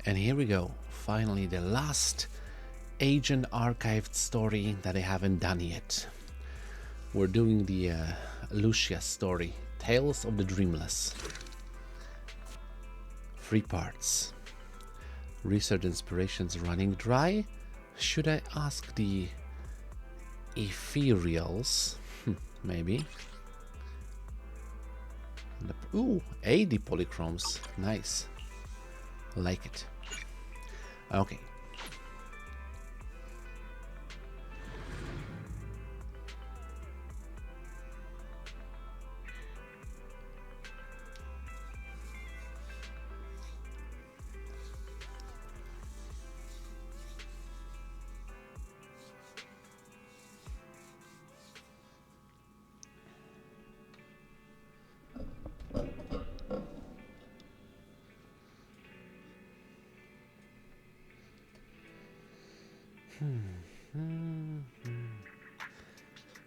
And here we go. Finally, the last agent archived story that I haven't done yet. We're doing the Lucia story, Tales of the Dreamless. 3 parts. Research inspirations running dry. Should I ask the ethereals? Maybe. Ooh, 80 polychromes. Nice. Like it. Okay.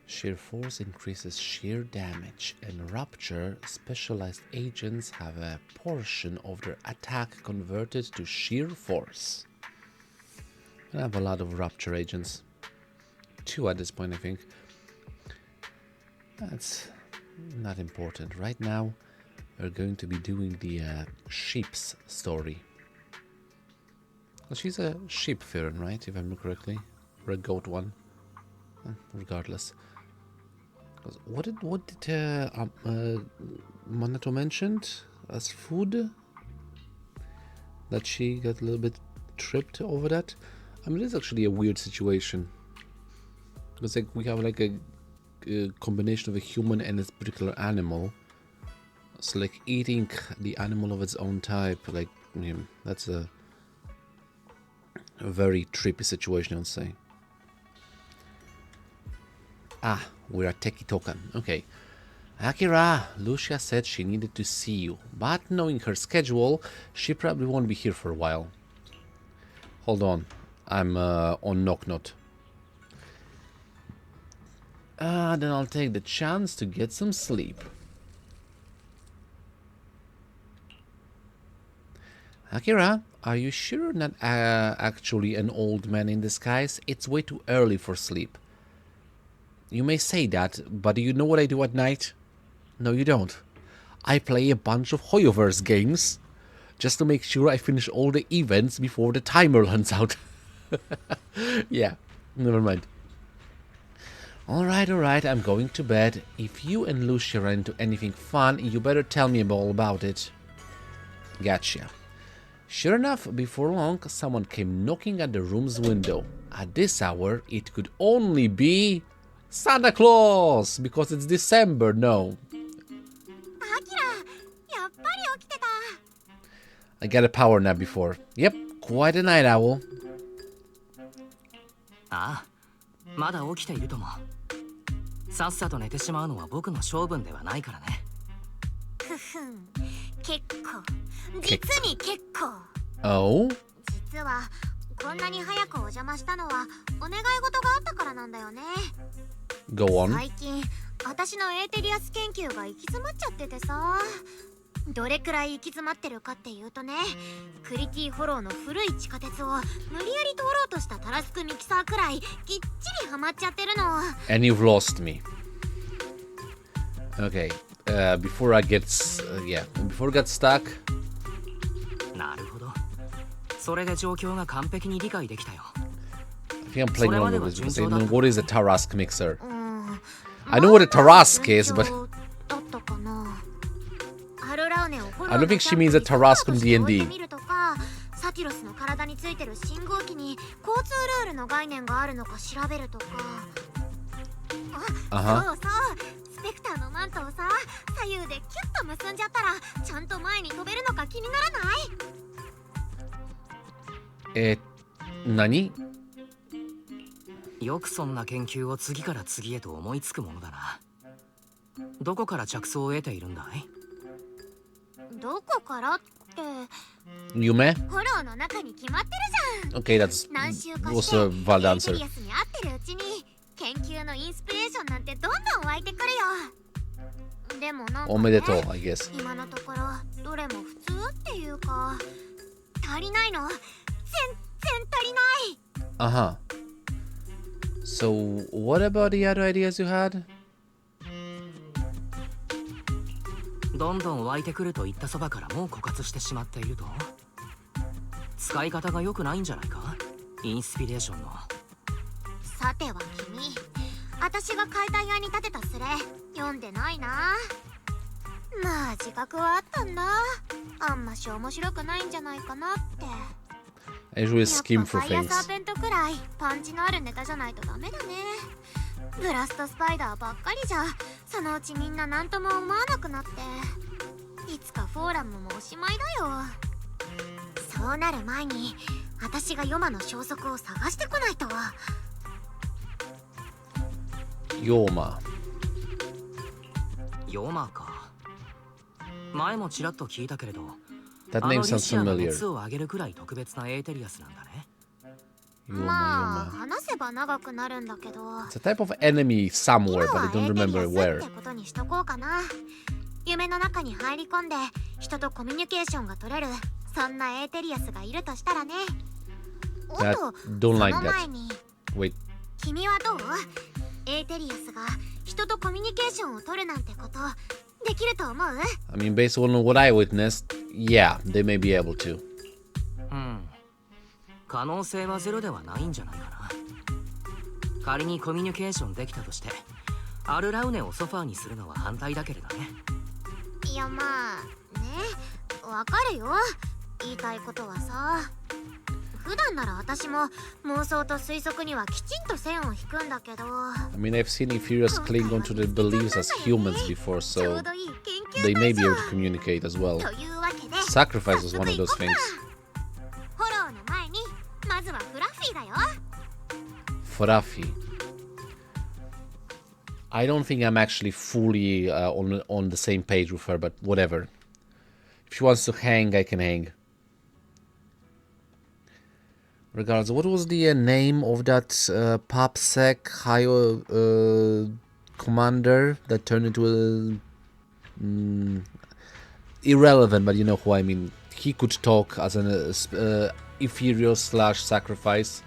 Sheer force increases sheer damage, and rupture specialized agents have a portion of their attack converted to sheer force. I have a lot of rupture agents. 2 at this point, I think. That's not important. Right now, we're going to be doing the sheep's story. Well, she's a sheep Firen, right? If I remember correctly. Or a goat one. Regardless. What did Monato mentioned as food? That she got a little bit tripped over that? I mean, it's actually a weird situation. Because like we have like a combination of a human and a particular animal. So like eating the animal of its own type, like that's a very trippy situation, I would say. Ah, we're at Teki Token. Okay. Akira, Lucia said she needed to see you, but knowing her schedule, she probably won't be here for a while. Hold on. I'm on Knock Knot. Then I'll take the chance to get some sleep. Akira, are you sure you're not actually an old man in disguise? It's way too early for sleep. You may say that, but do you know what I do at night? No, you don't. I play a bunch of Hoyoverse games just to make sure I finish all the events before the timer runs out. Yeah, never mind. Alright, I'm going to bed. If you and Lucia run into anything fun, you better tell me all about it. Gotcha. Sure enough, before long, someone came knocking at the room's window. At this hour, it could only be Santa Claus, because it's December, no. I got a power nap before. Yep, quite a night owl. Ah, まだ起きているとも。さっさと寝てしまうのは僕の性分ではないからね。ふふん、結構、実に結構。Oh? 実はこんなに早くお邪魔したのはお願い事があったからなんだよね。Go on. 最近私のエーテリアス研究が行き詰まっちゃっててさ。どれくらい行き詰まってるかっていうとね、クリティフォローの古い地下鉄を無理やり通ろうとしたタラスクミキサーくらいぎっちりハマっちゃってるの。And you've lost me. Okay, before I get stuck. なるほど。それで状況が完璧に理解できたよ。I think I'm playing wrong with this because I know what is a Tarask mixer. I know what a Tarask is, but I don't think she means a Tarask from D&D. サティロスの体についてる信号機に交通ルールの概念があるのか調べるとか。あ、そうそう。スペクターのマントをさ、左右でキュッと結んじゃったらちゃんと前に飛べるのか気にならない？何？よくそんな研究を次から次へと思いつくものだな。どこから着想を得ているんだい？どこからって。夢？フォローの中に決まってるじゃん。Okay, that's also a valid answer. エーテリアスに会ってるうちに研究のインスピレーションなんてどんどん湧いてくるよ。でもなんかね、おめでとう、I guess. 今のところどれも普通っていうか、足りないの。全然足りない。Uh-huh. So, what about the other ideas you had? どんどん湧いてくると言ったそばからもう枯渇してしまっていると。使い方が良くないんじゃないか、インスピレーションの。さては君、私が解体屋に立てたスレ読んでないな。まあ自覚はあったんだ。あんまし面白くないんじゃないかなって。I usually や skim っぱ for ファイヤー things. サーペントくらいパンチのあるネタじゃないとダメだね。ブラストスパイダーばっかりじゃそのうちみんな何とも思わなくなって、いつかフォーラムもおしまいだよ。そうなる前に私がヨマの消息を探してこないと。ヨマ。ヨマか。前もちらっと聞いたけれど、 That あの name リ sounds シアが familiar. 熱を上げるくらい特別なエーテリアスなんだね。まあ Yoma. 話せば長くなるんだけど、 It's a type of enemy 今 somewhere, but I は don't エーテ remember リアス where. ってことにしとこうかな。夢の中に入り込んで人とコミュニケーションが取れる、そんなエーテリアスがいるとしたらね。おっ That と、 don't そ like の that. 前に Wait. 君はどう？エーテリアスが人とコミュニケーションを取るなんてことできると思う？ I mean, based on what I witnessed, yeah, they may be able to. うん。可能性はゼロではないんじゃないかな。仮にコミュニケーションできたとして、アルラウネをソファーにするのは反対だけれどね。いやまあね、わかるよ、言いたいことはさ。普段なら私も妄想と推測にはきちんと線を引くんだけど、 I mean, I've seen Inferiors cling onto their beliefs as humans before, ちょ so うどいい研 they 究 may 対 be 象 able to communicate as well. というわけで Sacrifice was 早 one 速 of 行こ those うか。 things. フォローの前にまずはフラッフィーだよ。 Farafi. I don't think I'm actually fully on the same page with her, but whatever. If she wants to hang, I can hang. Regardless, what was the name of that PopSec high commander that turned into a... irrelevant, but you know who I mean. He could talk as an ethereal slash sacrifice.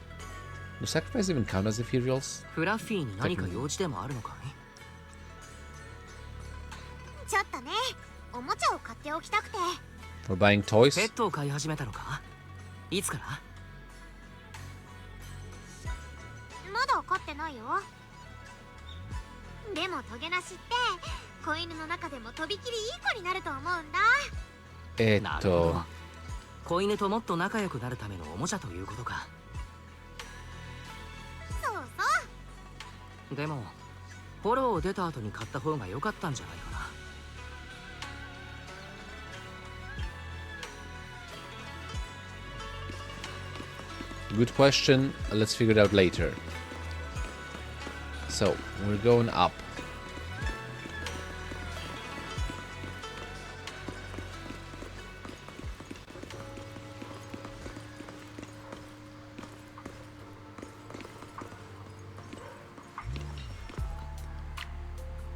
Do sacrifice even count as ethereals? フラッフィーに何か用事でもあるのかい？ちょっとね、おもちゃを買っておきたくて。 For buying toys? ペットを飼い始めたのか？いつから？まだ飼ってないよ。でもトゲなしって子犬の中でもとびきりいい子になると思うんだ。なるほど。子犬ともっと仲良くなるためのおもちゃということか。そうそう。でもフォローを出た後に買った方が良かったんじゃないかな。Good question. Let's figure it out later. So, we're going up.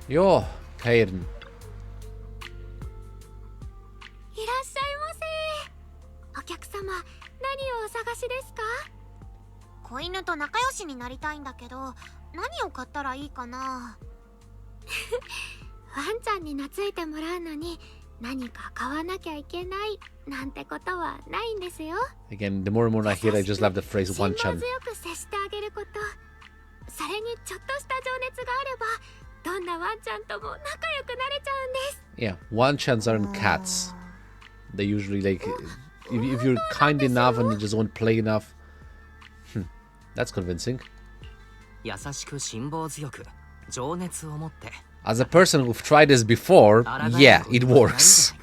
Yo, Kaiden. いらっしゃいませ。お客様、何をお探しですか？子犬と仲良しになりたいんだけど、何を買ったらいいかな。ワンちゃんに懐いてもらうのに何か買わなきゃいけないなんてことはないんですよ。 Again, the more and more I hear, I just love the phrase 辛 one 抱 chan. 強く接してあげること、それにちょっとした情熱があればどんなワンちゃんとも仲良くなれちゃうんです。 Yeah, one chans aren't cats. They usually like if you're kind enough and you just won't play enough. That's convincing. 優しく辛抱強く情熱を持って。 As a person who've tried this before, yeah, it works.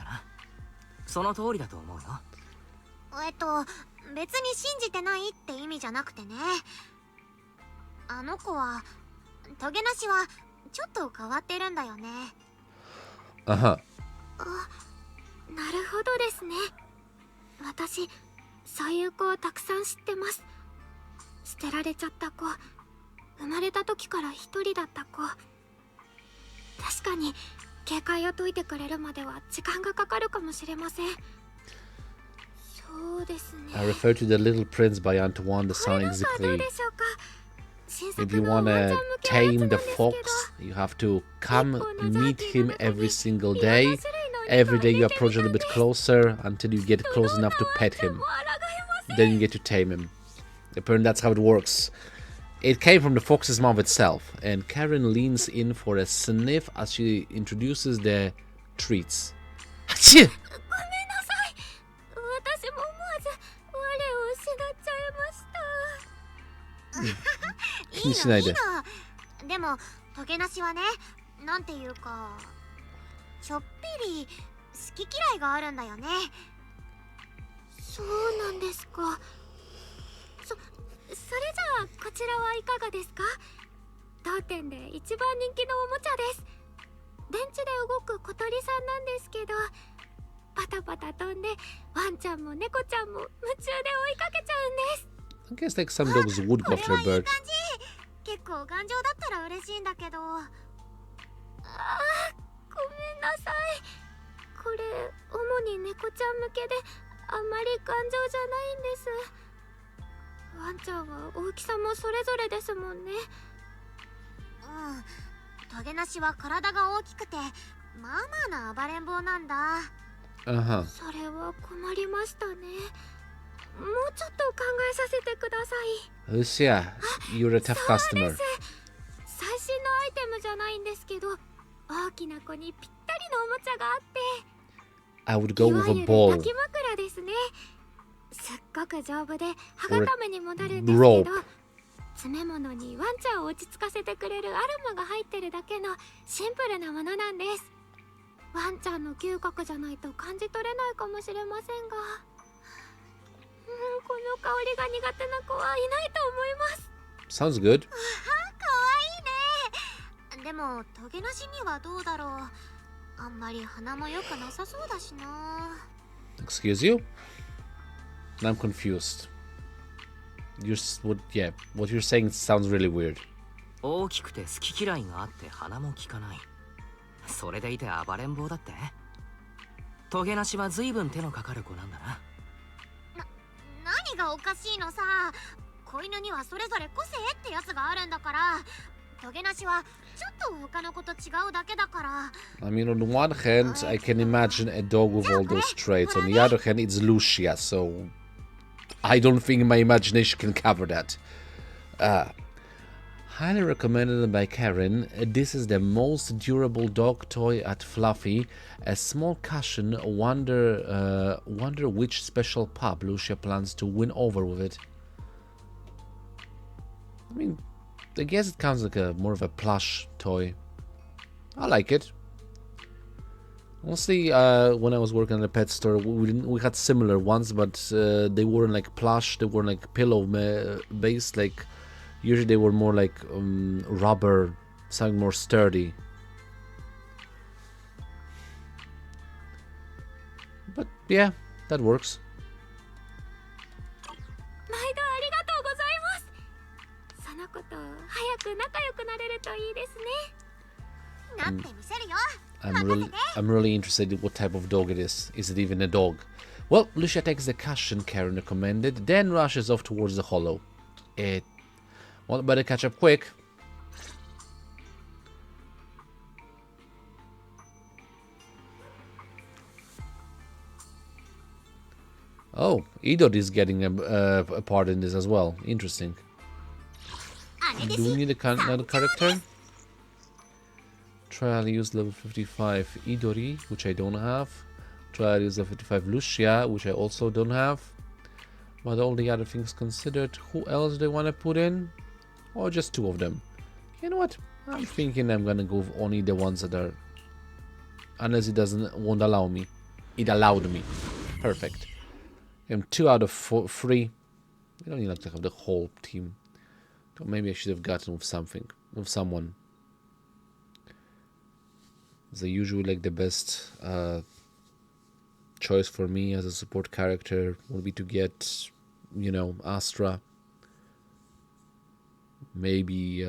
その通りだと思うよ。別に信じてないって意味じゃなくてね。あの子はトゲなしはちょっと変わってるんだよね。Uh-huh. なるほどですね。私そういう子をたくさん知ってます。捨てられちゃった子、生まれた時から一人だった子。確かに警戒を解いてくれるまでは時間がかかるかもしれません。そ I refer to The Little Prince by Antoine de Saint-Exupéry. If you want to tame the fox, you have to come meet him every single day. Every day you approach a little bit closer until you get close enough to pet him. Then you get to tame him. Apparently that's how it works. It came from the fox's mouth itself, and Karen leans in for a sniff as she introduces the treats. Achoo! 気にしないで。でもトゲなしはね、なんていうかちょっぴり好き嫌いがあるんだよね。そうなんですか。それじゃあこちらはいかがですか？当店で一番人気のおもちゃです。電池で動く小鳥さんなんですけど、パタパタ飛んでワンちゃんも猫ちゃんも夢中で追いかけちゃうんです。 I guess like some dogs would go after a bird. 結構頑丈だったら嬉しいんだけど。あー、ごめんなさい。これ主に猫ちゃん向けであんまり頑丈じゃないんです。ワンちゃんは大きさもそれぞれですもんね。うん、トゲなしは体が大きくてまあまあな暴れん坊なんだ。それは困りましたね。もうちょっと考えさせてください。Lucia, you're a tough customer. 最新のアイテムじゃないんですけど、大きな子にぴったりのおもちゃがあって、 I would go with a いわゆる ball. 抱き枕ですね。すっごく丈夫で歯固めにもなるんですけど、詰め物にワンちゃんを落ち着かせてくれるアロマが入ってるだけのシンプルなものなんです。ワンちゃんの嗅覚じゃないと感じ取れないかもしれませんが、この香りが苦手な子はいないと思います。 Sounds good. かわいいね。でもトゲなしにはどうだろう。あんまり鼻も良くなさそうだしな。 Excuse you? I'm confused. What you're saying sounds really weird. 大きくて好き嫌いがあって鼻も利かない。それでいて暴れん坊だって。トゲなしは随分手のかかる子なんだな。何がおかしいのさ。子犬にはそれぞれ個性ってやつがあるんだから。トゲなしはちょっと他の子と違うだけだから。 I mean, on the one hand, I can imagine a dog with all those traits. On the other hand, it's Lucia, so I don't think my imagination can cover that. Highly recommended by Karen, this is the most durable dog toy at Fluffy. A small cushion. Wonder which special pup Lucia plans to win over with it. I mean, I guess it counts like more of a plush toy. I like it. Honestly, when I was working at a pet store, we had similar ones, but they weren't like plush. They weren't like pillow based. Like usually they were more like rubber, something more sturdy. But yeah, that works. 毎度ありがとうございます。その子と早く仲良くなれるといいですね。なってみせるよ。 I'm really interested in what type of dog it is. Is it even a dog? Well, Lucia takes the cushion Karen recommended, then rushes off towards the hollow. Well, better catch up quick. Oh, Idor is getting a part in this as well. Interesting. Do we need another character? Trial use level 55 Idori, which I don't have. Trial use level 55 Lucia, which I also don't have. But all the other things considered, who else do they want to put in? Or just two of them? You know what? I'm thinking I'm gonna go with only the ones that are... Unless it won't allow me. It allowed me. Perfect. I'm 2 out of 3. We don't need to have the whole team. So maybe I should have gotten with someone. It's usually like the best choice for me as a support character would be to get, you know, Astra. Maybe,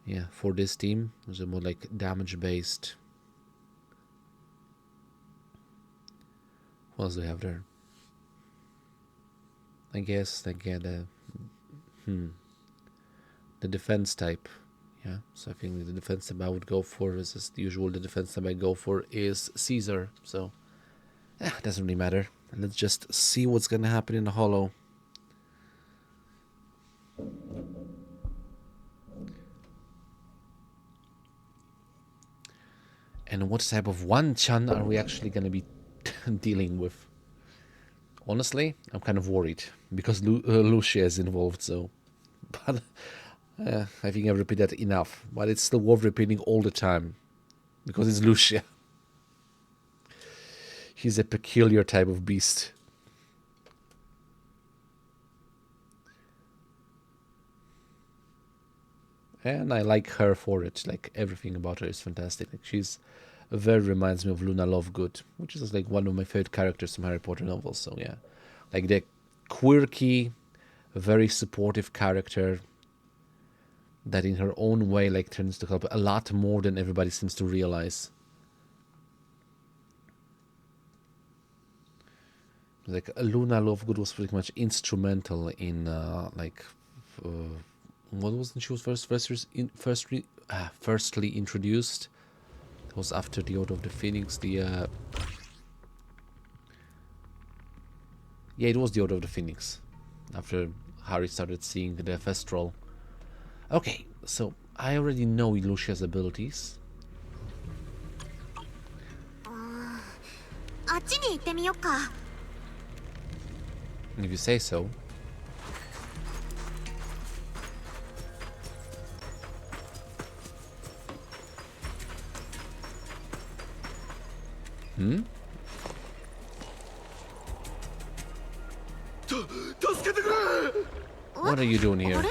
yeah, for this team, it's a more like damage based. What else do we have there? I guess they get the defense type. Yeah, so I think the defense type I would go for is as usual. The defense type I go for is Caesar. So, it doesn't really matter. Let's just see what's gonna happen in the holo. And what type of one-chan are we actually gonna be dealing with? Honestly, I'm kind of worried because Lucia is involved. So, but. I think I've repeated that enough, but it's still worth repeating all the time because it's Lucia. He's a peculiar type of beast. And I like her for it. Like, everything about her is fantastic. Like, she's very reminds me of Luna Lovegood, which is like one of my favorite characters from Harry Potter novels. So yeah, like the quirky, very supportive character that in her own way like turns to help a lot more than everybody seems to realize. Like Luna Lovegood was pretty much instrumental in what wasn't she was firstly introduced? It was after the Order of the Phoenix. Yeah, it was the Order of the Phoenix. After Harry started seeing the Festral. Okay, so I already know Lucia's abilities. If you say so. What are you doing here?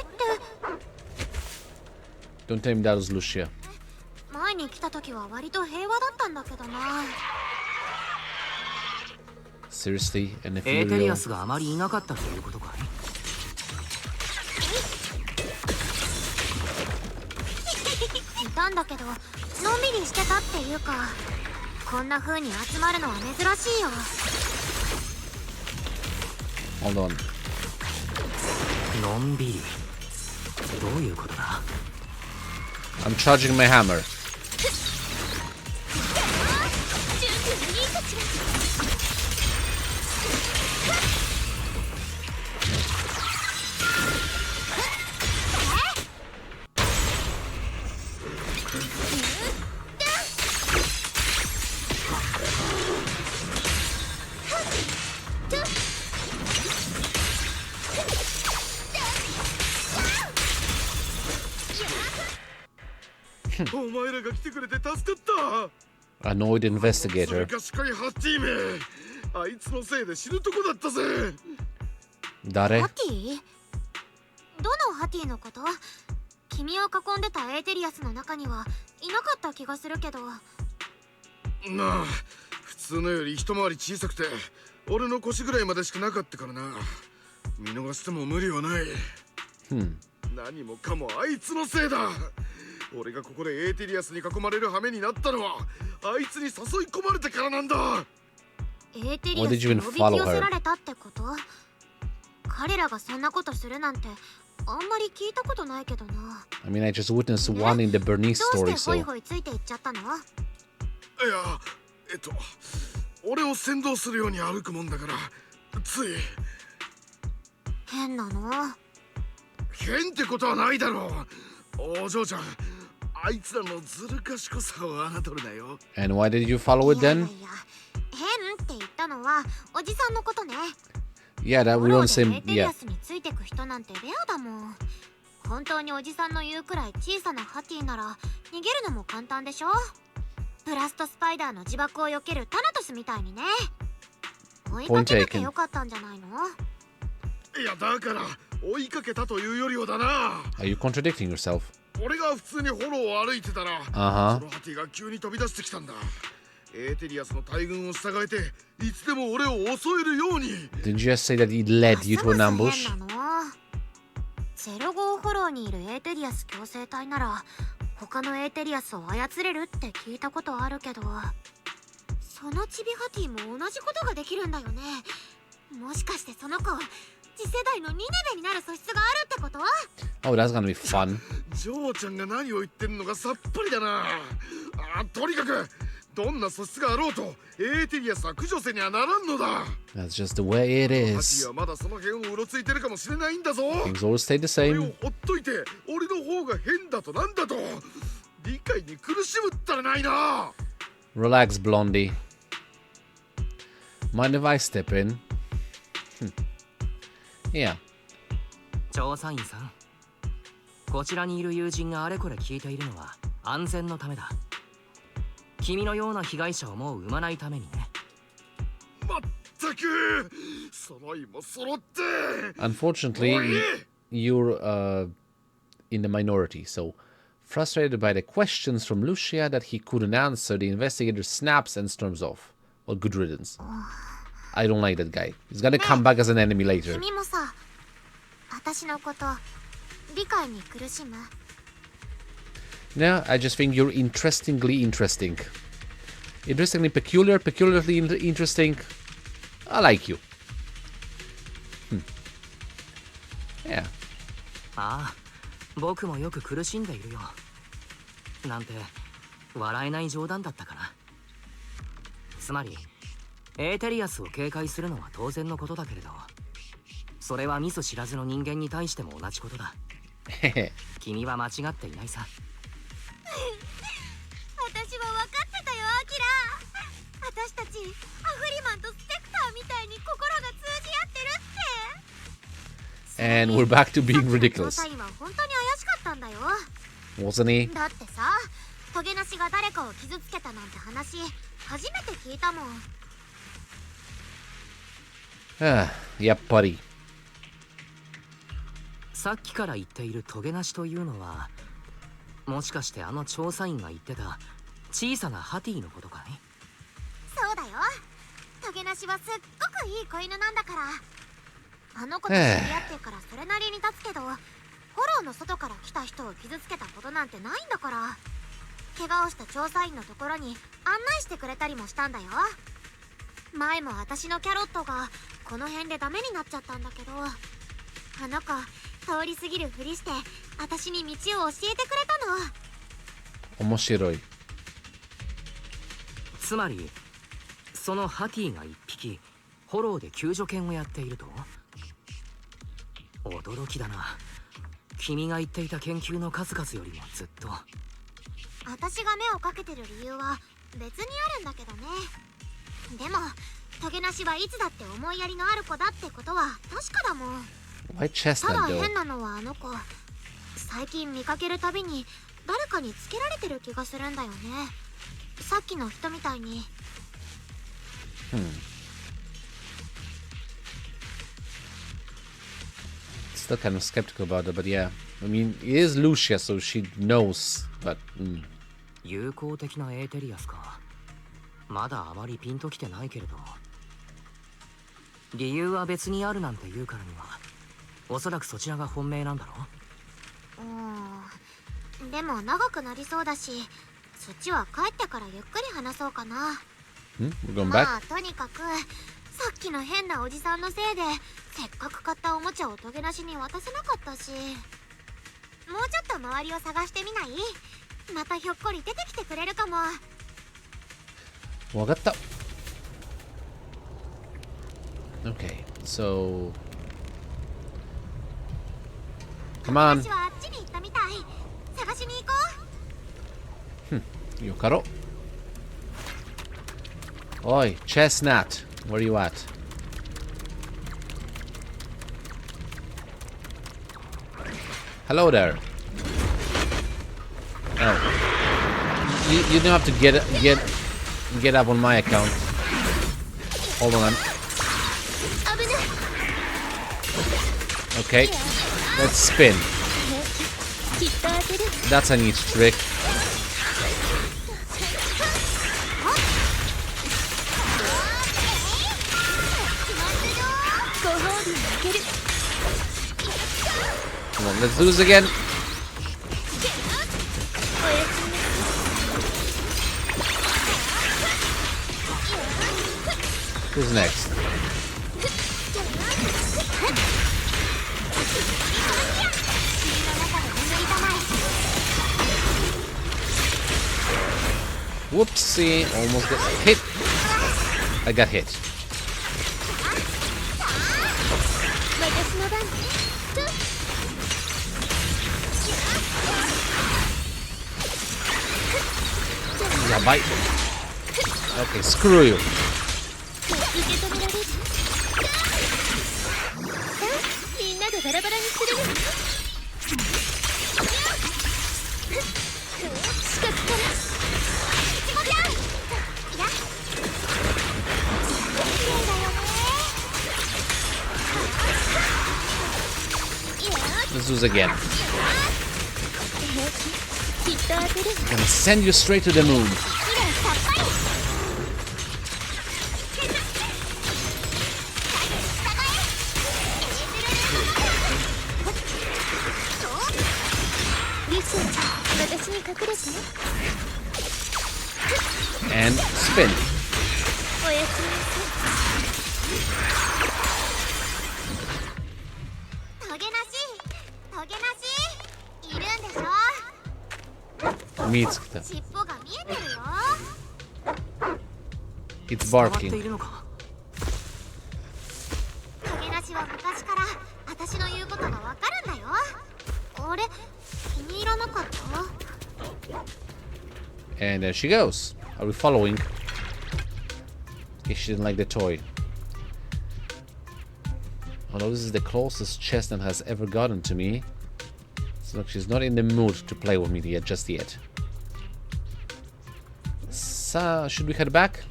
Don't tell me that was Lucia. Seriously? And if you real... Hold on. I'm charging my hammer. Annoyed investigator. Dare? どのハティのこと？君を囲んでたエーテリアスの中にはいなかった気がするけど。なあ、普通のより一回り小さくて、俺の腰ぐらいまでしかなかったからな。見逃しても無理はない。何もかもあいつのせいだ。俺がここでエーテリアスに囲まれる羽目になったのはあいつに誘い込まれてからなんだ。エーテリアスにおびき寄せられたってこと？彼らがそんなことするなんてあんまり聞いたことないけどな。I mean, I just witnessed one in the Bernice story, so. どうしてホイホイついていっちゃったの？いや、俺を先導するように歩くもんだからつい。変なの？変ってことはないだろう。お嬢ちゃん。あいつらのずる賢さを侮るなよ。And why did you follow it then? 変って言ったのはおじさんのことね。Yeah, that we don't say. エーテリアスについてく人なんてレアだもん。本当におじさんの言うくらい小さなハティなら逃げるのも簡単でしょ。ブラストスパイダーの自爆を避けるタナトスみたいにね。追いかけなきゃよかったんじゃないの？いやだから追いかけたというよりはだな。Are you contradicting yourself? 俺が普通にフォローを歩いてたら、そのハティが急に飛び出してきたんだ。エーテリアスの大軍を従えていつでも俺を襲えるように。Didn't you just say that he led you to an ambush? 05フォローにいるエーテリアス強制隊なら他のエーテリアスを操れるって聞いたことあるけど、そのチビハティも同じことができるんだよね。もしかしてその子次世代のニネベになる素質があるってこと？ Oh, that's gonna be fun. ジョーちゃんが何を言ってんのかさっぱりだな。とにかくどんな素質があろうとエーテリアスは駆除せにはならんのだ。 That's just the way it ハティ is. はまだその辺をうろついてるかもしれないんだぞ。 Things always stay the それを same. ほっといて俺の方が変だとなんだと理解に苦しむったらないな。 Relax, Blondie. Mind if I step in? Yeah. 調査員さん、こちらにいる友人があれこれ聞いているのは安全のためだ。君のような被害者をもう生まないためにね。まったく揃いも揃って。 Unfortunately, you're in the minority, so frustrated by the questions from Lucia that he couldn't answer, the investigator snaps and storms off. Well, good riddance. I don't like that guy. He's gonna come back as an enemy later. 君もさ、私のこと理解に苦しむ？ No, I just think you're interestingly interesting. Interestingly peculiar, peculiarly interesting. I like you. Yeah. ああ、僕もよく苦しんでいるよ。なんて笑えない冗談だったかな。つまりエーテリアスを警戒するのは当然のことだけれど、それは見ず知らずの人間に対しても同じことだ。君は間違っていないさ。私は分かってたよ、アキラ。私たちアフリマンとスペクターみたいに心が通じ合ってるって。 And we're back to being 調 ridiculous. 査員は本当に怪しかったんだよ。 Wasn't he? だってさ、トゲなしが誰かを傷つけたなんて話初めて聞いたもん。やっぱり。さっきから言っているトゲなしというのは、もしかしてあの調査員が言ってた小さなハティのことかね。そうだよ。トゲなしはすっごくいい子犬なんだから。あの子と知り合ってからそれなりに経つけど、フォローの外から来た人を傷つけたことなんてないんだから。怪我をした調査員のところに案内してくれたりもしたんだよ。前も私のキャロットがこの辺でダメになっちゃったんだけど、あの子通り過ぎるふりして私に道を教えてくれたの。面白い。つまりそのハティが一匹フォローで救助犬をやっていると。驚きだな。君が言っていた研究の数々よりもずっと。私が目をかけてる理由は別にあるんだけどね。でもトゲなしはいつだって思いやりのある子だってことは確かだもん。 Why た chestnut だ though? 変なのはあの子、最近見かけるたびに誰かにつけられてる気がするんだよね。さっきの人みたいに。Still kind of skeptical about it, but yeah. I mean, it is Lucia, so she knows, but... 友好的なエーテリアスか。まだあまりピンときてないけれど、理由は別にあるなんて言うからにはおそらくそちらが本命なんだろう。でも長くなりそうだし、そっちは帰ってからゆっくり話そうかな。We're going ま back? あとにかくさっきの変なおじさんのせいでせっかく買ったおもちゃをトゲなしに渡せなかったし、もうちょっと周りを探してみない？またひょっこり出てきてくれるかも。わかった。Okay, so... Come on. 私はあっちに行ったみたい。探しに行こう。よかろ。Oi, Chestnut, where are you at? Hello there. Oh, you don't have to get up on my account. Hold on. Okay, let's spin. That's a neat trick. Come on, let's do this again. Who's next? Whoopsie, almost got hit. I got hit. Yeah, bite. Okay, screw you. Let's do this again. I'm gonna send you straight to the moon. And spin. It's barking. And there she goes. Are we following? Okay, she didn't like the toy. Although this is the closest Chestnut has ever gotten to me. So look, she's not in the mood to play with me yet, just yet. So, should we head back?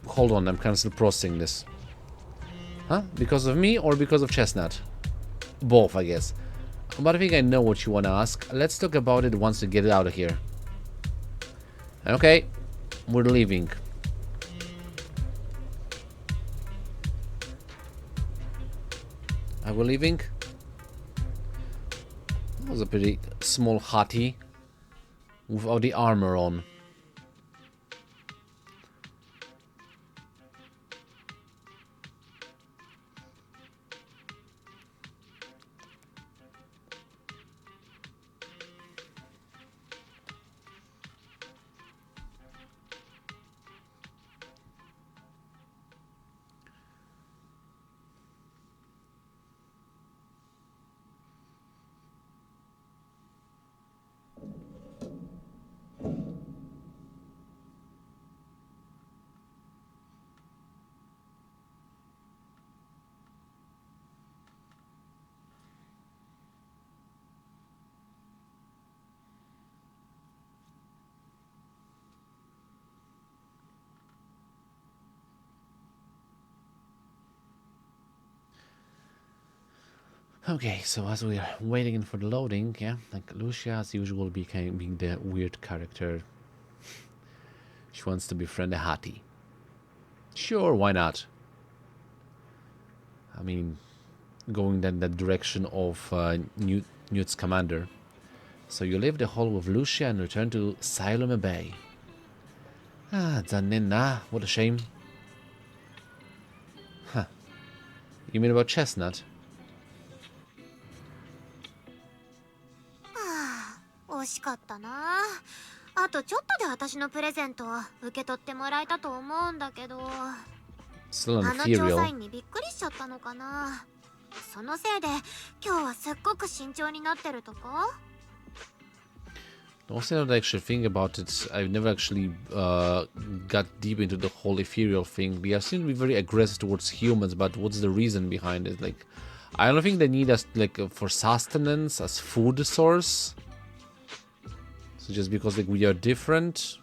Hold on, I'm kind of still processing this. Huh? Because of me or because of Chestnut? Both, I guess. But I think I know what you want to ask. Let's talk about it once we get out of here. Okay, we're leaving. Are we leaving? That was a pretty small hottie without the armor on. Okay, so as we are waiting for the loading, yeah, like Lucia as usual became being the weird character. She wants to befriend a hottie. Sure, why not? I mean, going in that direction of Newt's commander. So you leave the hall with Lucia and return to Siloam Bay. Ah, zannen na, what a shame. Huh. You mean about Chestnut? 惜しかったな。あとちょっとで私のプレゼントを受け取ってもらえたと思うんだけど。Still あの調査員にびっくりしちゃったのかな。そのせいで今日はすっごく慎重になってるとか。Also, now that I actually think about it, I've never actually got deep into the whole ethereal thing. They seem to be very aggressive towards humans, but what's the reason behind it? Like, I don't think they need us like for sustenance as food source. So just because like we are different,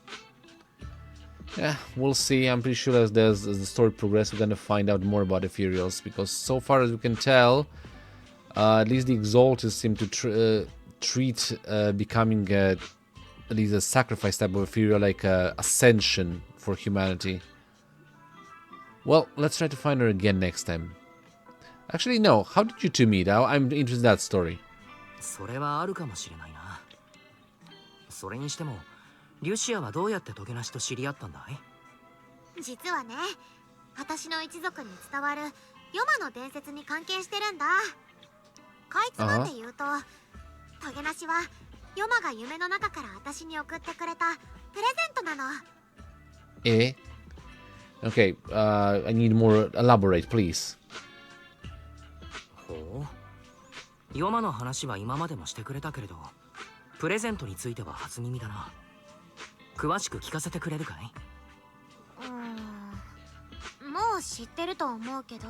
yeah, we'll see. I'm pretty sure as the story progresses, we're gonna find out more about ethereals, because so far as we can tell, at least the Exalted seem to treat becoming at least a sacrifice type of ethereal like ascension for humanity. Well, let's try to find her again next time. Actually, no. How did you two meet? I'm interested in that story. それはあるかもしれないな。それにしてもリュシアはどうやってトゲなしと知り合ったんだい？実はね、私の一族に伝わるヨマの伝説に関係してるんだ。かいつまんで言うと、トゲなしはヨマが夢の中から私に送ってくれたプレゼントなの。Okay, I need more elaborate, please. ほう。ヨマの話は今までもしてくれたけれど、プレゼントについては初耳だな。詳しく聞かせてくれるかい？もう知ってると思うけど、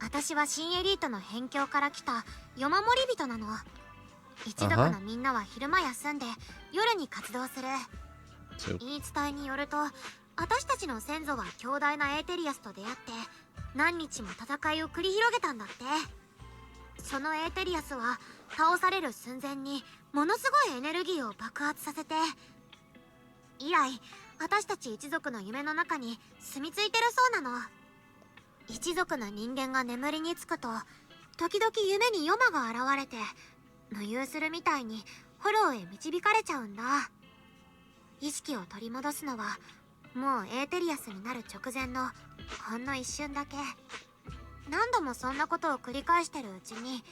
私は新エリートの辺境から来たヨマ守人なの。一族のみんなは昼間休んで夜に活動する。言い伝えによると、私たちの先祖は強大なエーテリアスと出会って何日も戦いを繰り広げたんだって。そのエーテリアスは倒される寸前にものすごいエネルギーを爆発させて、以来私たち一族の夢の中に住み着いてるそうなの。一族の人間が眠りにつくと時々夢にヨマが現れて無遊するみたいにフォローへ導かれちゃうんだ。意識を取り戻すのはもうエーテリアスになる直前のほんの一瞬だけ。何度もそんなことを繰り返してるうちに、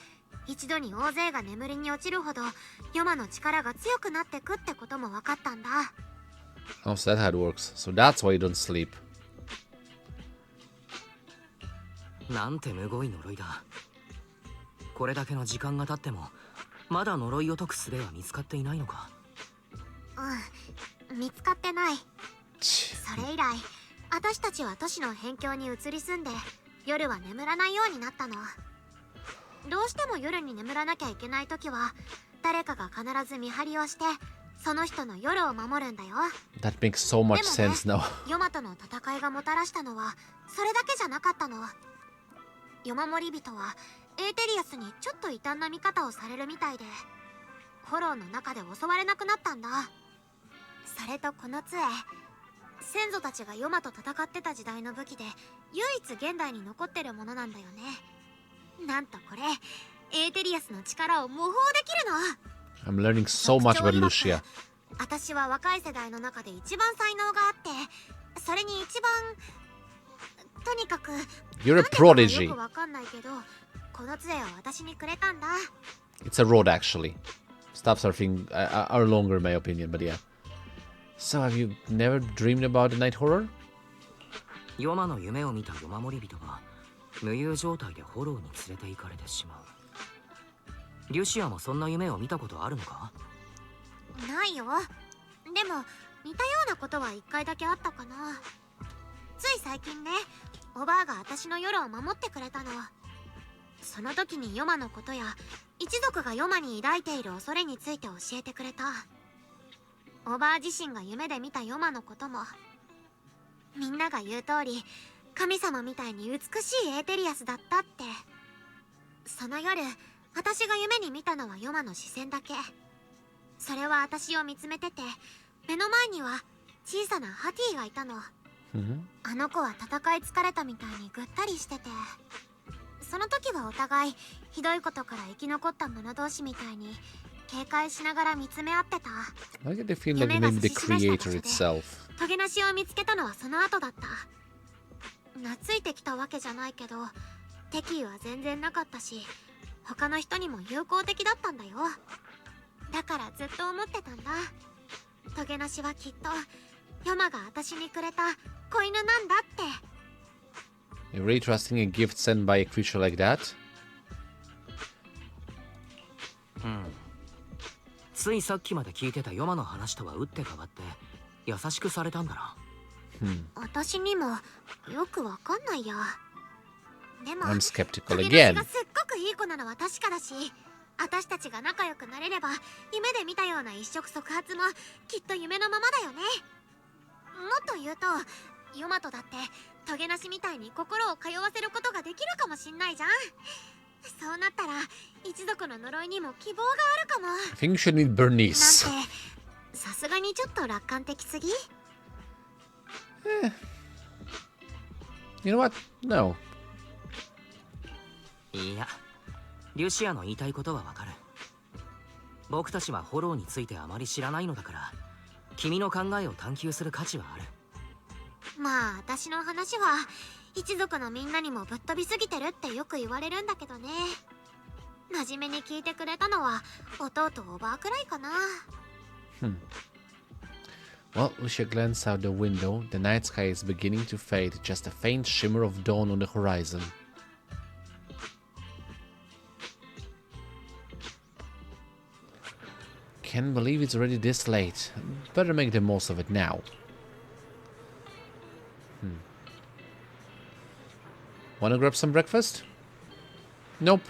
一度に大勢が眠りに落ちるほどヨマの力が強くなってくってことも分かったんだ。Oh, so that's how it works. So that's why you don't sleep. なんてむごい呪いだ。これだけの時間が経ってもまだ呪いを解く術は見つかっていないのか？見つかってない。それ以来私たちは都市の辺境に移り住んで夜は眠らないようになったの。どうしても夜に眠らなきゃいけない時は誰かが必ず見張りをしてその人の夜を守るんだよ。 That makes so much sense now. ヨマとの戦いがもたらしたのはそれだけじゃなかったの。ヨマ守人はエーテリアスにちょっと異端な見方をされるみたいで、フォローの中で襲われなくなったんだ。それとこの杖、先祖たちがヨマと戦ってた時代の武器で唯一現代に残ってるものなんだよね。なんとこれエーテリアスの力を模倣できるの。 I'm learning so much about Lucia. 私は若い世代の中で一番才能があって、それに一番とにかく You're a prodigy. よくわかんないけど、この杖を私にくれたんだ。 It's a rod, actually. Stop surfing are longer, in my opinion, but yeah. So, have you never dreamed about a night horror? ヨマの夢を見たヨマ守人が無遊状態でフォローに連れて行かれてしまう。リュシアもそんな夢を見たことあるのか？ないよ。でも似たようなことは一回だけあったかな。つい最近ね、おばあが私の夜を守ってくれたの。その時にヨマのことや一族がヨマに抱いている恐れについて教えてくれた。おばあ自身が夢で見たヨマのことも、みんなが言う通り神様みたいに美しいエーテリアスだったって。その夜私が夢に見たのはヨマの視線だけ。それは私を見つめてて、目の前には小さなハティがいたの。あの子は戦い疲れたみたいにぐったりしてて、その時はお互いひどいことから生き残った者同士みたいに警戒しながら見つめ合ってた。 I get the feeling like maybe the creator itself. トゲなしを見つけたのはその後だった。懐いてきたわけじゃないけど、敵意は全然なかったし、他の人にも友好的だったんだよ。だからずっと思ってたんだ。トゲなしはきっとヨマが私にくれた子犬なんだって。 You're really trusting a gift sent by a creature like that? ついさっきまで聞いてたヨマの話とは打って変わって優しくされたんだな。私にもよくわかんないや。でも I'm skeptical トゲ again. なしがすっごくいい子なのは確かだし、私たちが仲良くなれれば夢で見たような一触即発もきっと夢のままだよね。もっと言うとヨマトだってトゲなしみたいに心を通わせることができるかもしんないじゃん。そうなったら一族の呪いにも希望があるかも。 I think you should meet Bernice. なんてさすがにちょっと楽観的すぎ。 You know what? No. いや、リュシアの言いたいことはわかる。僕たちはフォローについてあまり知らないのだから、君の考えを探求する価値はある。まあ私の話は一族のみんなにもぶっ飛びすぎてるってよく言われるんだけどね。真面目に聞いてくれたのは弟おばあくらいかな。Well, Lucia glanced out the window. The night sky is beginning to fade, just a faint shimmer of dawn on the horizon. Can't believe it's already this late. Better make the most of it now. Wanna grab some breakfast? Nope.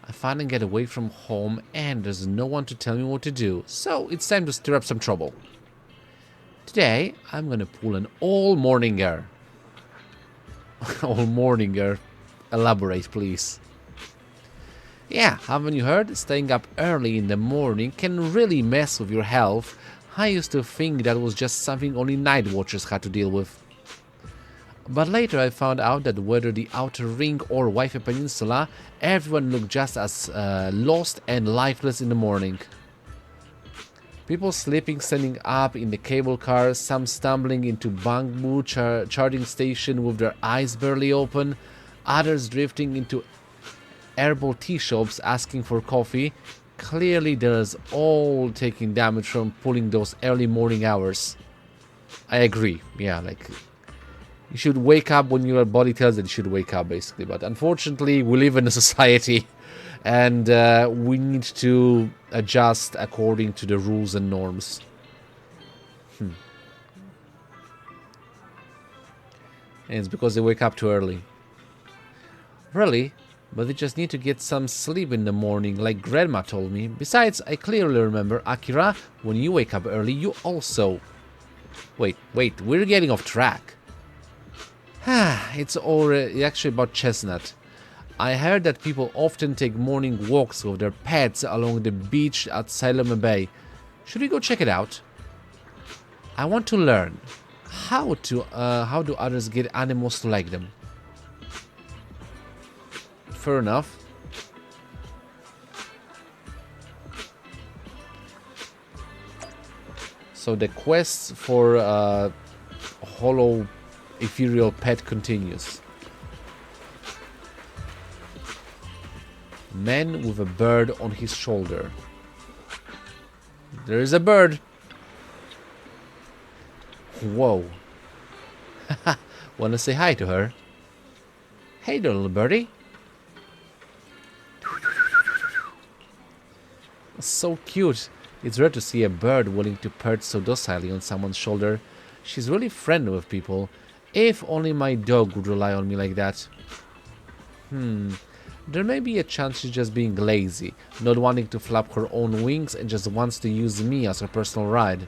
I finally get away from home and there's no one to tell me what to do, so it's time to stir up some trouble. Today, I'm gonna pull an all-morninger. All-morninger. Elaborate, please. Yeah, haven't you heard? Staying up early in the morning can really mess with your health. I used to think that was just something only night watchers had to deal with. But later I found out that whether the Outer Ring or Wi-Fi Peninsula, everyone looked just as lost and lifeless in the morning. People sleeping, standing up in the cable car, some stumbling into bamboo charging station with their eyes barely open, others drifting into herbal tea shops asking for coffee. Clearly there's all taking damage from pulling those early morning hours. I agree, yeah, like... You should wake up when your body tells it you should wake up, basically. But unfortunately, we live in a society and we need to adjust according to the rules and norms. And it's because they wake up too early. Really? But they just need to get some sleep in the morning, like Grandma told me. Besides, I clearly remember, Akira, when you wake up early, you also... Wait, we're getting off track. It's already actually about Chestnut. I heard that people often take morning walks with their pets along the beach at Salem Bay. Should we go check it out? I want to learn how do others get animals to like them. Fair enough. So the quest for hollow ethereal pet continues. Man with a bird on his shoulder. There is a bird. Whoa. Wanna say hi to her? Hey there, little birdie. So cute. It's rare to see a bird willing to perch so docilely on someone's shoulder. She's really friendly with people. If only my dog would rely on me like that. There may be a chance she's just being lazy, not wanting to flap her own wings and just wants to use me as her personal ride.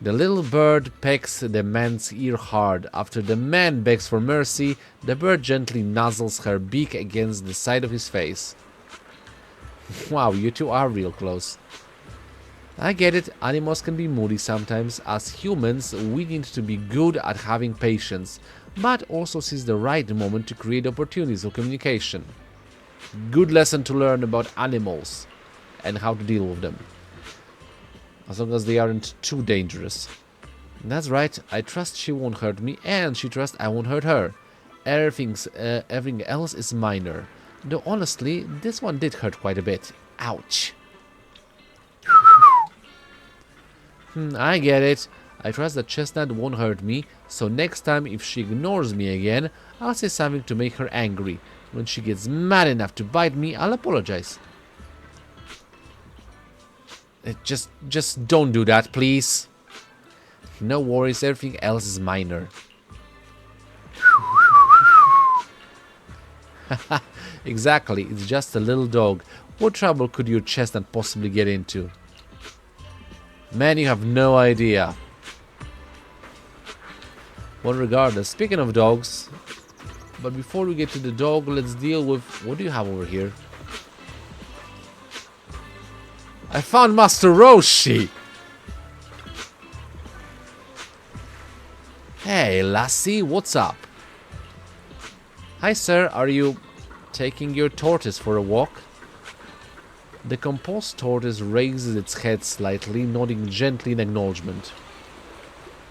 The little bird pecks the man's ear hard. After the man begs for mercy, the bird gently nuzzles her beak against the side of his face. Wow, you two are real close. I get it, animals can be moody sometimes. As humans, we need to be good at having patience, but also seize the right moment to create opportunities of communication. Good lesson to learn about animals and how to deal with them. As long as they aren't too dangerous. That's right, I trust she won't hurt me and she trusts I won't hurt her. Everything else is minor. Though honestly, this one did hurt quite a bit. Ouch. I get it. I trust that Chestnut won't hurt me, so next time if she ignores me again, I'll say something to make her angry. When she gets mad enough to bite me, I'll apologize. Just don't do that, please. No worries, everything else is minor. Exactly, it's just a little dog. What trouble could your Chestnut possibly get into? Man, you have no idea. Well, regardless, speaking of dogs, but before we get to the dog, let's deal with... What do you have over here? I found Master Roshi! Hey, lassie, what's up? Hi, sir, are you taking your tortoise for a walk? The composed tortoise raises its head slightly, nodding gently in acknowledgement.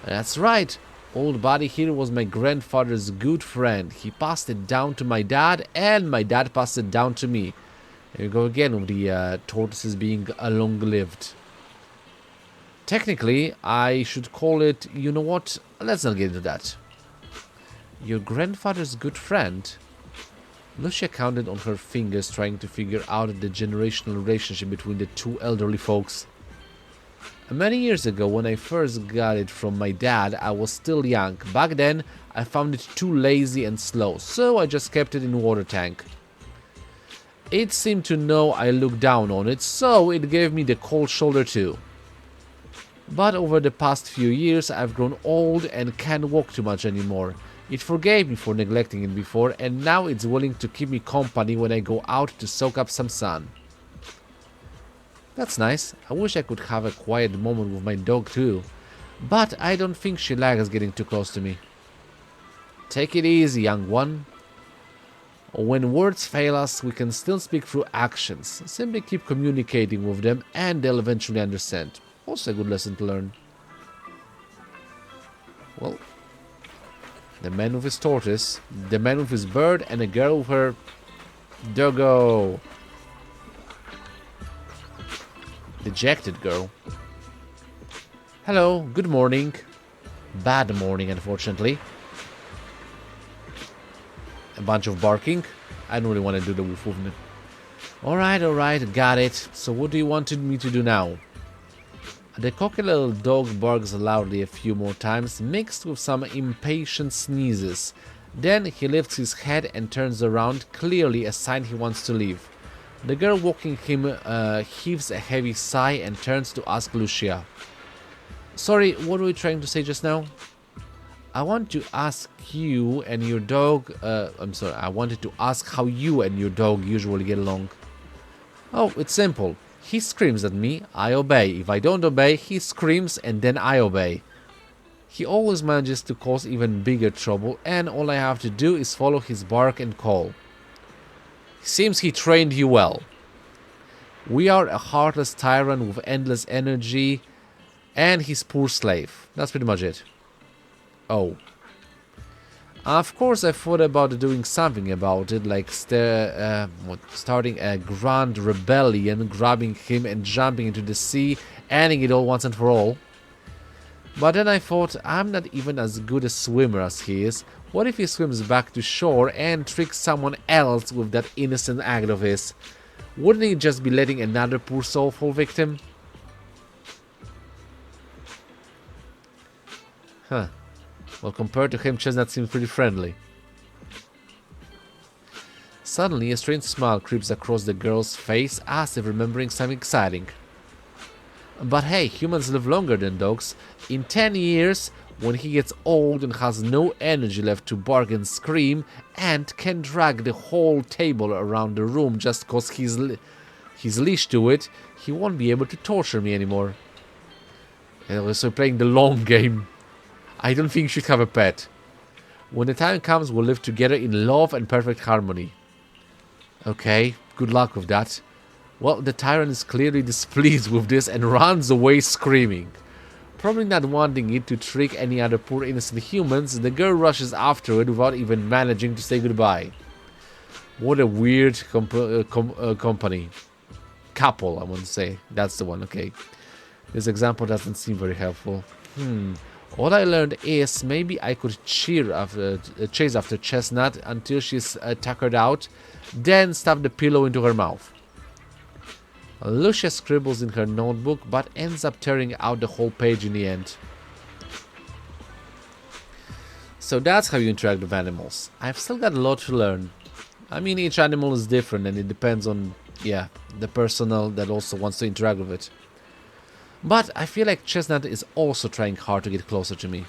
That's right. Old buddy here was my grandfather's good friend. He passed it down to my dad, and my dad passed it down to me. Here we go again with the tortoises being long-lived. Technically, I should call it, you know what? Let's not get into that. Your grandfather's good friend? Lucia counted on her fingers, trying to figure out the generational relationship between the two elderly folks. Many years ago, when I first got it from my dad, I was still young. Back then, I found it too lazy and slow, so I just kept it in water tank. It seemed to know I looked down on it, so it gave me the cold shoulder too. But over the past few years, I've grown old and can't walk too much anymore. It forgave me for neglecting it before, and now it's willing to keep me company when I go out to soak up some sun. That's nice. I wish I could have a quiet moment with my dog too. But I don't think she likes getting too close to me. Take it easy, young one. When words fail us, we can still speak through actions. Simply keep communicating with them and they'll eventually understand. Also a good lesson to learn. Well, the man with his tortoise, the man with his bird, and a girl with her doggo. Dejected girl. Hello, good morning. Bad morning, unfortunately. A bunch of barking. I don't really want to do the woof movement. Alright, got it. So what do you want me to do now? The cocky little dog barks loudly a few more times, mixed with some impatient sneezes. Then he lifts his head and turns around, clearly a sign he wants to leave. The girl walking him heaves a heavy sigh and turns to ask Lucia. Sorry, what were you trying to say just now? I want to ask you and your dog... I wanted to ask how you and your dog usually get along. Oh, it's simple. He screams at me, I obey. If I don't obey, he screams and then I obey. He always manages to cause even bigger trouble, and all I have to do is follow his bark and call. Seems he trained you well. We are a heartless tyrant with endless energy and his poor slave. That's pretty much it. Oh. Of course I thought about doing something about it, like starting a grand rebellion, grabbing him and jumping into the sea, ending it all once and for all. But then I thought, I'm not even as good a swimmer as he is. What if he swims back to shore and tricks someone else with that innocent act of his? Wouldn't he just be letting another poor soul fall victim? Huh. Well, compared to him, Chestnut seems pretty friendly. Suddenly, a strange smile creeps across the girl's face, as if remembering something exciting. But hey, humans live longer than dogs. In 10 years, when he gets old and has no energy left to bark and scream, and can drag the whole table around the room just cause he's leashed to it, he won't be able to torture me anymore. And so playing the long game. I don't think you should have a pet. When the time comes, we'll live together in love and perfect harmony. Okay, good luck with that. Well, the tyrant is clearly displeased with this and runs away screaming. Probably not wanting it to trick any other poor innocent humans, the girl rushes after it without even managing to say goodbye. What a weird company. Couple, I want to say. That's the one, okay. This example doesn't seem very helpful. All I learned is maybe I could chase after Chestnut until she's tuckered out, then stuff the pillow into her mouth. Lucia scribbles in her notebook, but ends up tearing out the whole page in the end. So that's how you interact with animals. I've still got a lot to learn. I mean, each animal is different and it depends on, the personnel that also wants to interact with it. But I feel like Chestnut is also trying hard to get closer to me.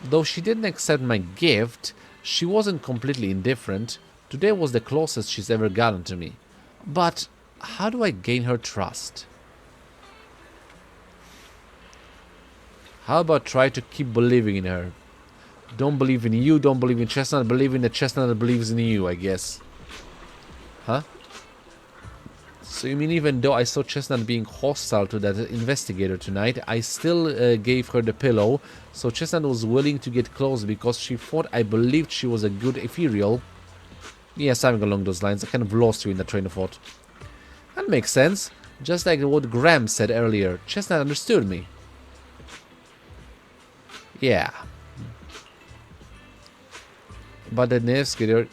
Though she didn't accept my gift, she wasn't completely indifferent. Today was the closest she's ever gotten to me. But how do I gain her trust? How about try to keep believing in her? Don't believe in you, don't believe in Chestnut, believe in the Chestnut that believes in you, I guess. Huh? So you mean even though I saw Chestnut being hostile to that investigator tonight, I still gave her the pillow, so Chestnut was willing to get close because she thought I believed she was a good ethereal. Yeah, something along those lines. I kind of lost you in that train of thought. That makes sense. Just like what Graham said earlier. Chestnut understood me. Yeah. But the investigator,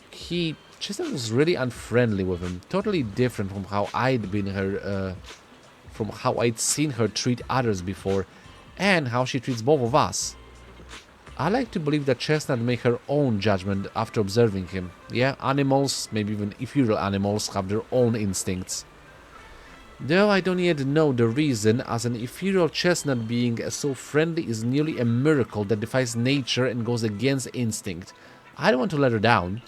Chestnut was really unfriendly with him. Totally different from how I'd seen her treat others before, and how she treats both of us. I like to believe that Chestnut made her own judgment after observing him. Yeah, animals, maybe even ethereal animals, have their own instincts. Though I don't yet know the reason, as an ethereal Chestnut being so friendly is nearly a miracle that defies nature and goes against instinct. I don't want to let her down.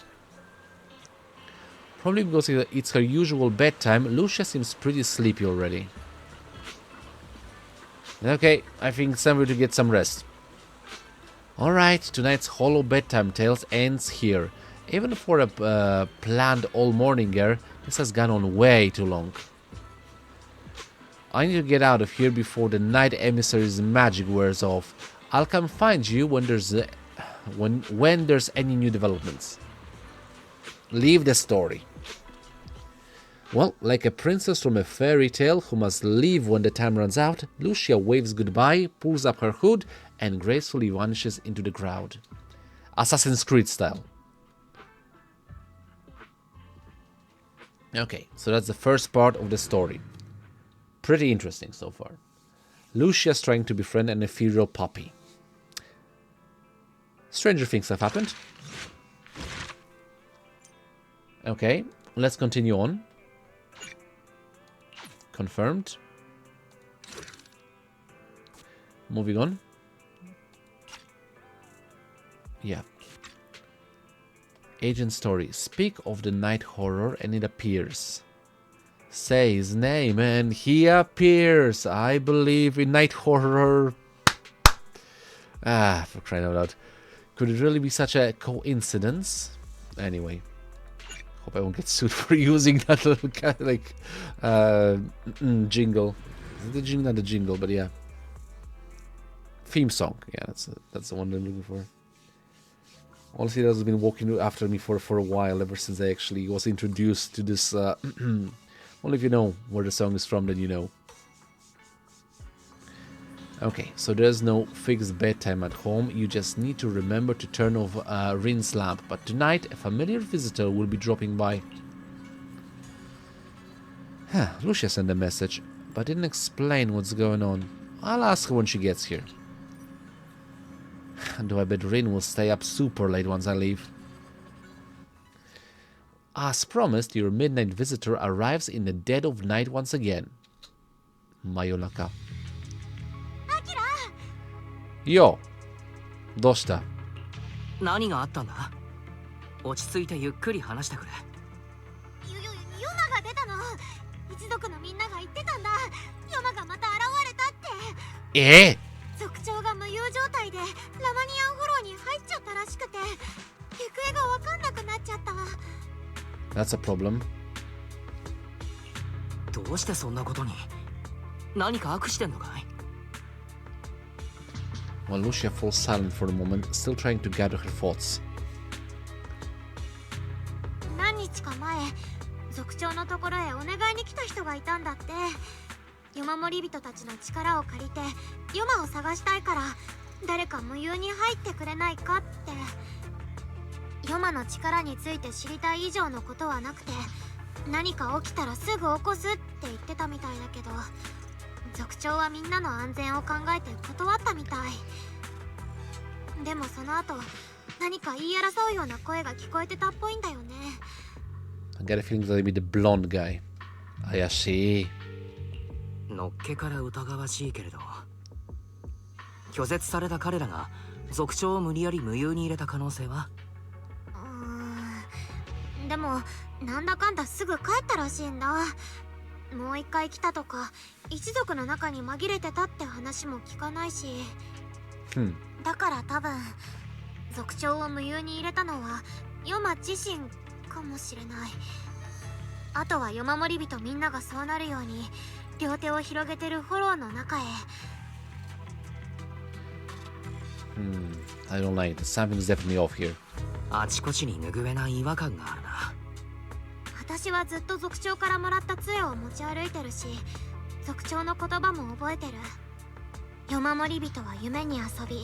Probably because it's her usual bedtime, Lucia seems pretty sleepy already. Okay, I think it's time to get some rest. Alright, tonight's Hollow Bedtime Tales ends here. Even for a planned all-morninger, this has gone on way too long. I need to get out of here before the Night Emissary's magic wears off. I'll come find you when there's any new developments. Leave the story. Well, like a princess from a fairy tale who must leave when the time runs out, Lucia waves goodbye, pulls up her hood, and gracefully vanishes into the crowd. Assassin's Creed style. Okay, so that's the first part of the story. Pretty interesting so far. Lucia's trying to befriend an ethereal puppy. Stranger things have happened. Okay, let's continue on. Confirmed. Moving on. Yeah. Agent story. Speak of the night horror and it appears. Say his name and he appears. I believe in night horror. Ah, for crying out loud. Could it really be such a coincidence? Anyway. Hope I won't get sued for using that little kind of like jingle. The jingle, not the jingle, but yeah. Theme song. Yeah, that's the one I'm looking for. Honestly, that has been walking after me for a while, ever since I actually was introduced to this. Only if you know where the song is from, then you know. Okay, so there's no fixed bedtime at home. You just need to remember to turn off Rin's lamp. But tonight, a familiar visitor will be dropping by. Lucia sent a message, but didn't explain what's going on. I'll ask her when she gets here. Though I bet Rin will stay up super late once I leave. As promised, your midnight visitor arrives in the dead of night once again. Mayonaka. Yo, どうした? 何があったんだ? 落ち着いてゆっくり話してくれ。ヨナが出たの。一族のみんなが言ってたんだ。ヨナがまた現れたって。族長が無有状態でラマニアンフォローに入っちゃったらしくて、行方がわかんなくなっちゃった。That's a problem. どうしてそんなことに? 何か悪してんのかい? While Lucia falls silent for a moment, still trying to gather her thoughts. 何日か前、族長のところへお願いに来た人がいたんだって。夜守り人たちの力を借りて、ヨマを探したいから、誰か無有に入ってくれないかって。ヨマの力について知りたい以上のことはなくて、何か起きたらすぐ起こすって言ってたみたいだけど、族長はみんなの安全を考えて断ったみたい。でもその後、何か言い争うような声が聞こえてたっぽいんだよね。I get a feeling that it'll be the blonde guy. 怪しい。のっけから疑わしいけれど、拒絶された彼らが族長を無理やり無有に入れた可能性は？でもなんだかんだすぐ帰ったらしいんだ。もう一回来たとか、一族の中に紛れてたって話も聞かないし、だから多分族長を無有に入れたのはヨマ自身かもしれない。あとは夜守り人みんながそうなるように両手を広げてるフォローの中へ。 I don't like it. Something's definitely off here. あちこちに拭えない違和感があるな。私はずっと族長からもらった杖を持ち歩いてるし、族長の言葉も覚えてる。夜守り人は夢に遊び、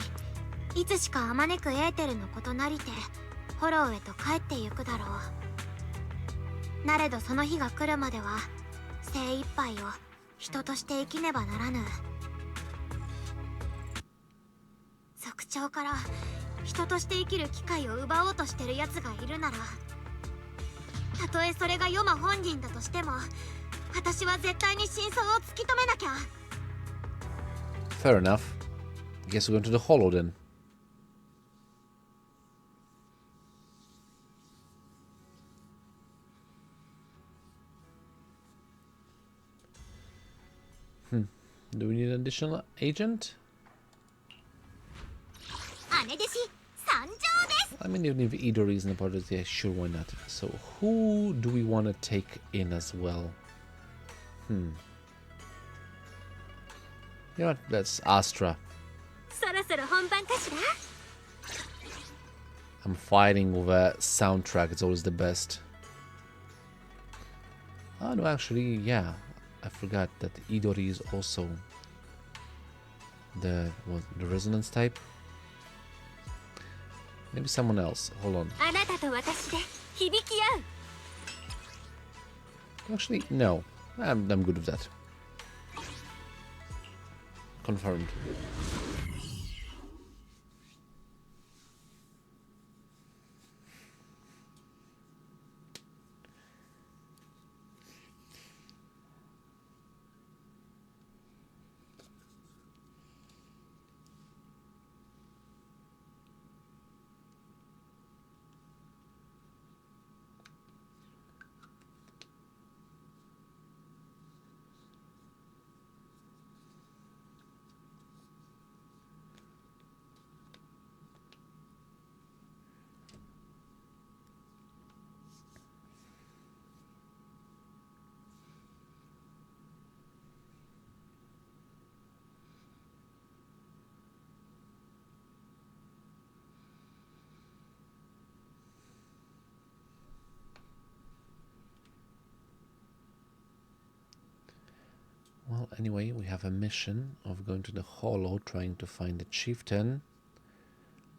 いつしかあまねくエーテルのことなりてフォローへと帰ってゆくだろう。なれどその日が来るまでは精一杯を人として生きねばならぬ。族長から人として生きる機会を奪おうとしてる奴がいるなら、たとえそれがヨマ本人だとしても、私は絶対に真相を突き止めなきゃ。 Fair enough. Guess we're going to the hollow then. Do we need an additional agent? I mean, even if either isn't a part of it, yeah, sure, why not? So, who do we want to take in as well? You know what? That's Astra. I'm fighting with a soundtrack, it's always the best. Oh, no, actually, yeah. I forgot that Idori is also the resonance type. Maybe someone else. Hold on. Actually, no. I'm good with that. Confirmed. Well, anyway, we have a mission of going to the Hollow, trying to find the chieftain.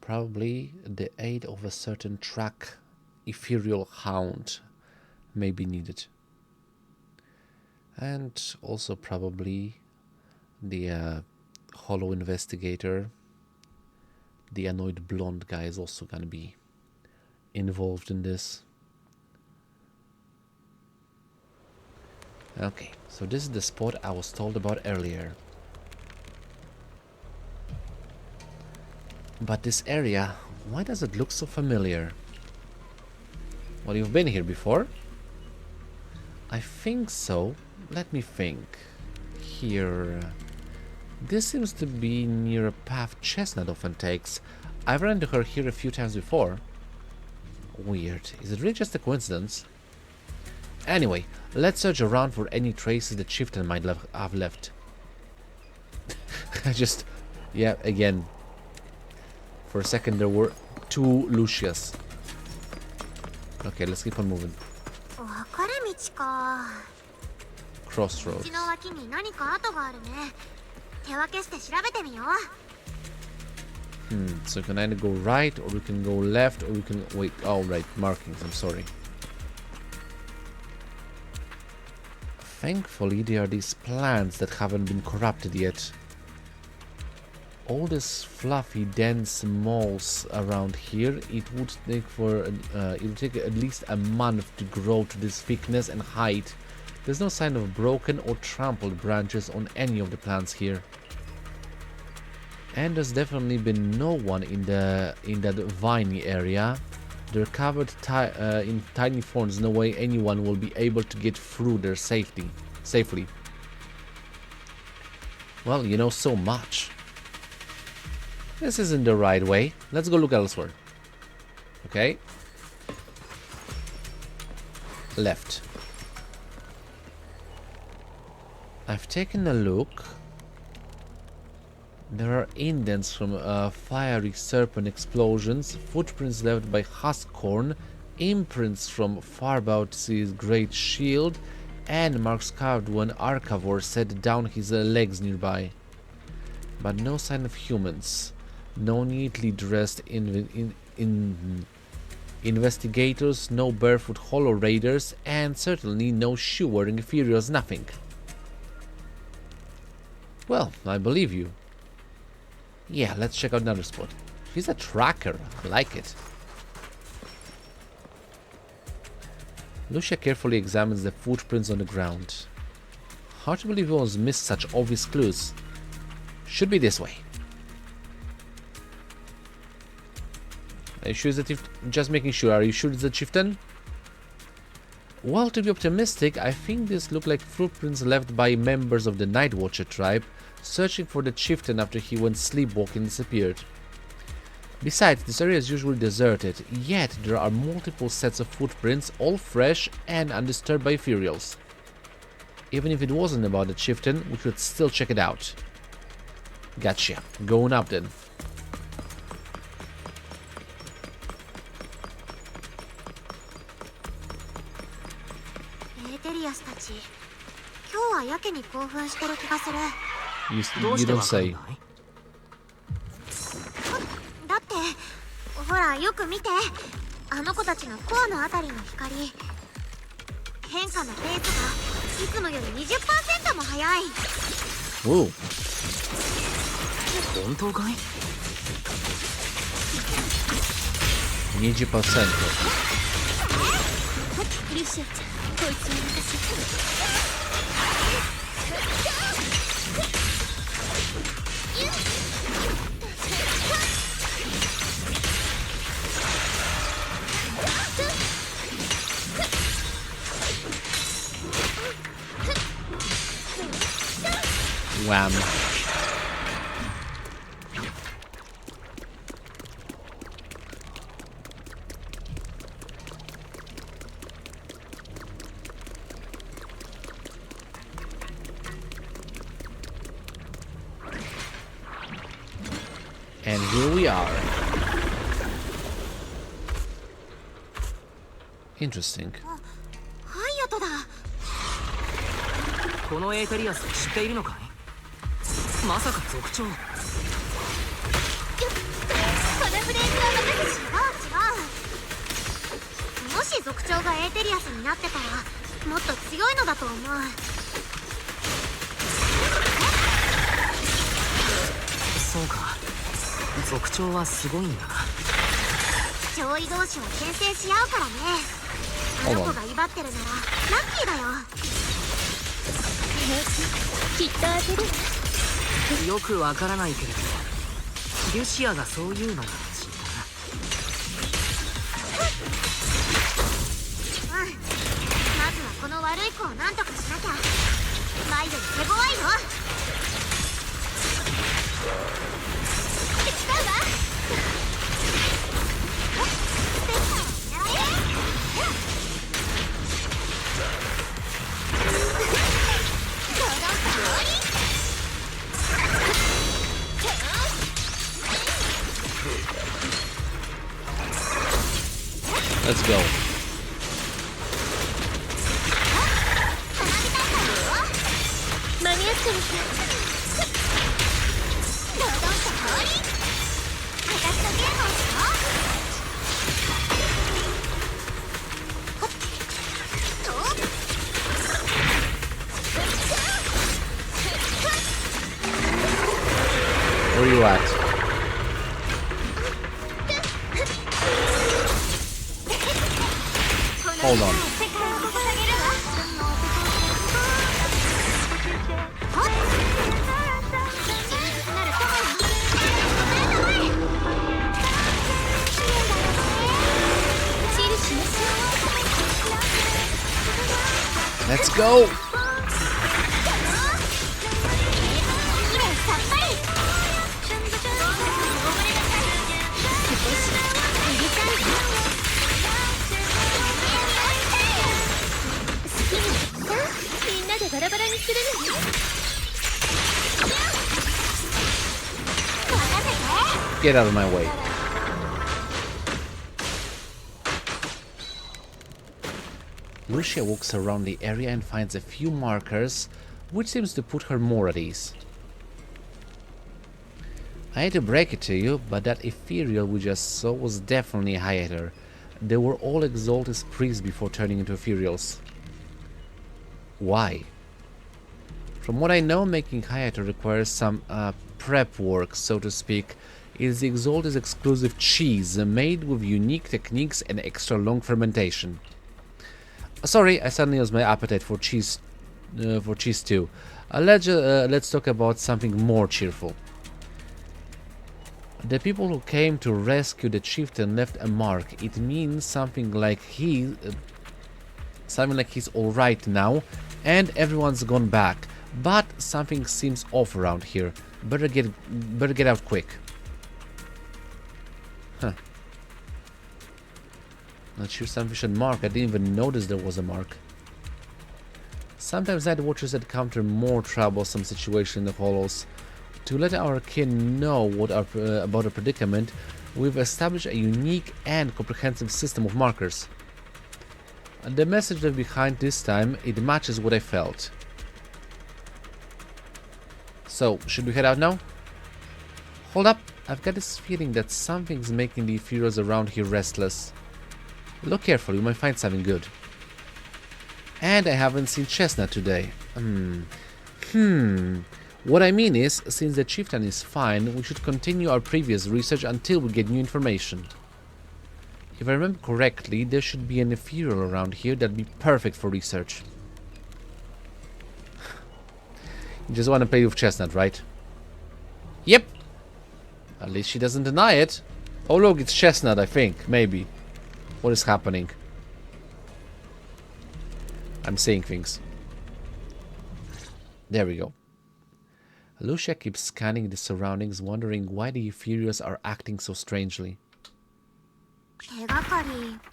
Probably the aid of a certain track ethereal hound may be needed. And also probably the Hollow investigator, the annoyed blonde guy, is also going to be involved in this. Okay, so this is the spot I was told about earlier. But this area, why does it look so familiar? Well, you've been here before? I think so. Let me think. Here. This seems to be near a path Chestnut often takes. I've run into her here a few times before. Weird. Is it really just a coincidence? Anyway, let's search around for any traces the chieftain might have left. Yeah, again. For a second there were two Lucius. Okay, let's keep on moving. Crossroads. So we can either go right, or we can go left, or we can... Wait, oh right, markings, I'm sorry. Thankfully, there are these plants that haven't been corrupted yet. All this fluffy, dense moss around here, it would take at least a month to grow to this thickness and height. There's no sign of broken or trampled branches on any of the plants here. And there's definitely been no one in that viney area. They're covered in tiny thorns. No way anyone will be able to get through there safely. Well, you know so much. This isn't the right way. Let's go look elsewhere. Okay. Left. I've taken a look. There are indents from fiery serpent explosions, footprints left by Huskhorn, imprints from Farbautz's great shield, and marks carved when Arcavor set down his legs nearby. But no sign of humans. No neatly dressed investigators, no barefoot hollow raiders, and certainly no shoe-wearing Furious nothing. Well, I believe you. Yeah, let's check out another spot. He's a tracker. I like it. Lucia carefully examines the footprints on the ground. Hard to believe anyone's missed such obvious clues. Should be this way. Are you sure it's the chieftain? Just making sure. Are you sure it's the chieftain? Well, to be optimistic, I think this look like footprints left by members of the Night Watcher tribe, searching for the chieftain after he went sleepwalking and disappeared. Besides, this area is usually deserted, yet there are multiple sets of footprints, all fresh and undisturbed by Furials. Even if it wasn't about the chieftain, we could still check it out. Gotcha. Going up then. You don't say. だってほらよく見て、あの子たちのコアのあたりの光、変化のペースがいつもより 20% も速い。おう。本当かい？ 20%。ルシアちゃん、こいつを任せて。Wham. And here we are. Interesting. ハイアトだ。このエーテリアスを知っているのかい？まさか族長。このフレーズは私。違う。もし族長がエーテリアスになってたらもっと強いのだと思う。そうか。族長はすごいんだな。上位同士は牽制し合うからね。あの子が威張ってるならラッキーだよ。きっと当てる。よくわからないけれど、リュシアがそういうのらしいな。まずはこの悪い子をなんとかしなきゃ。マイルに手強いよ。手伝うわ。Let's go. Where are you at? Hold on. Let's go. Get out of my way. Lucia walks around the area and finds a few markers, which seems to put her more at ease. I hate to break it to you, but that ethereal we just saw was definitely a hiator. They were all exalted priests before turning into ethereals. Why? From what I know, making hiator requires some prep work, so to speak. It is the exalted exclusive cheese, made with unique techniques and extra long fermentation. Sorry, I suddenly lost my appetite for cheese too. Let's talk about something more cheerful. The people who came to rescue the chieftain left a mark. It means something like he's all right now, and everyone's gone back. But something seems off around here. Better get out quick. Huh. Not sure some should mark. I didn't even notice there was a mark. Sometimes night watchers encounter more troublesome situations in the hollows. To let our kin know about a predicament, we've established a unique and comprehensive system of markers. And the message left behind this time, it matches what I felt. So, should we head out now? Hold up, I've got this feeling that something's making the ethereals around here restless. Look carefully, you might find something good. And I haven't seen Chestnut today. What I mean is, since the chieftain is fine, we should continue our previous research until we get new information. If I remember correctly, there should be an ethereal around here that'd be perfect for research. You just want to play with Chestnut, right? Yep! At least she doesn't deny it. Oh look, it's Chestnut, I think. Maybe. What is happening? I'm saying things. There we go. Lucia keeps scanning the surroundings, wondering why the ethereals are acting so strangely. 手がかり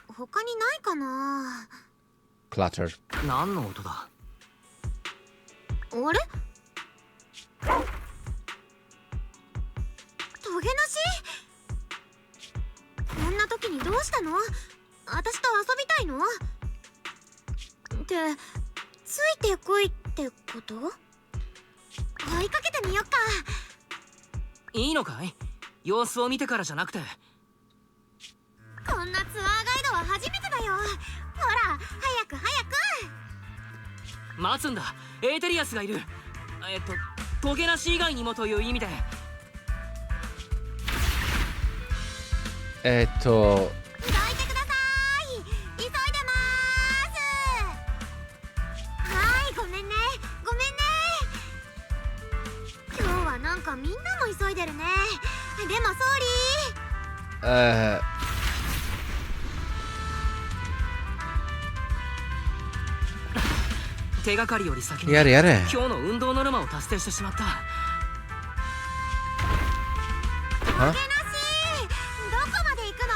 他にないかな。 Clutter. 何の音だ。あれ？トゲなし？こんな時にどうしたの？私と遊びたいの？ってついてこいってこと？追いかけてみよっか。いいのかい？様子を見てからじゃなくて。こんなツアーガイドは初めてだよ。ほら、早く早く。待つんだ。エーテリアスがいる。トゲなし以外にもという意味で。どいてください。急いでます。はい、ごめんね。ごめんね。今日はなんかみんなも急いでるね。でもソーリー。手がかりより先にやれやれ。今日の運動ノルマを達成してしまった。トゲなし、どこまで行く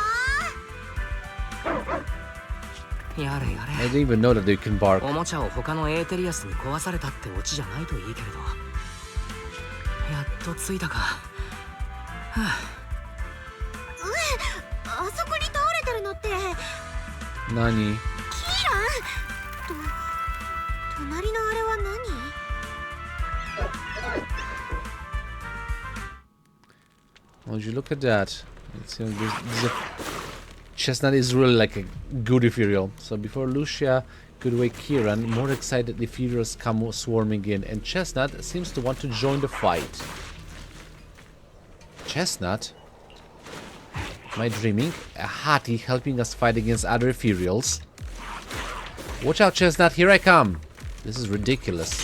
の？やれやれ。 I didn't even know that you can bark. おもちゃを他のエーテリアスに壊されたってオチじゃないといいけれど。やっと着いたか。はあ、あそこに倒れてるのって何？キーラン？隣のあれは何？Would you look at that? Chestnut is really like a good ethereal. So before Lucia could wake Kieran, more excited ethereals come swarming in, and Chestnut seems to want to join the fight. Chestnut? Am I dreaming? A Hati helping us fight against other ethereals? Watch out, Chestnut, here I come! This is ridiculous.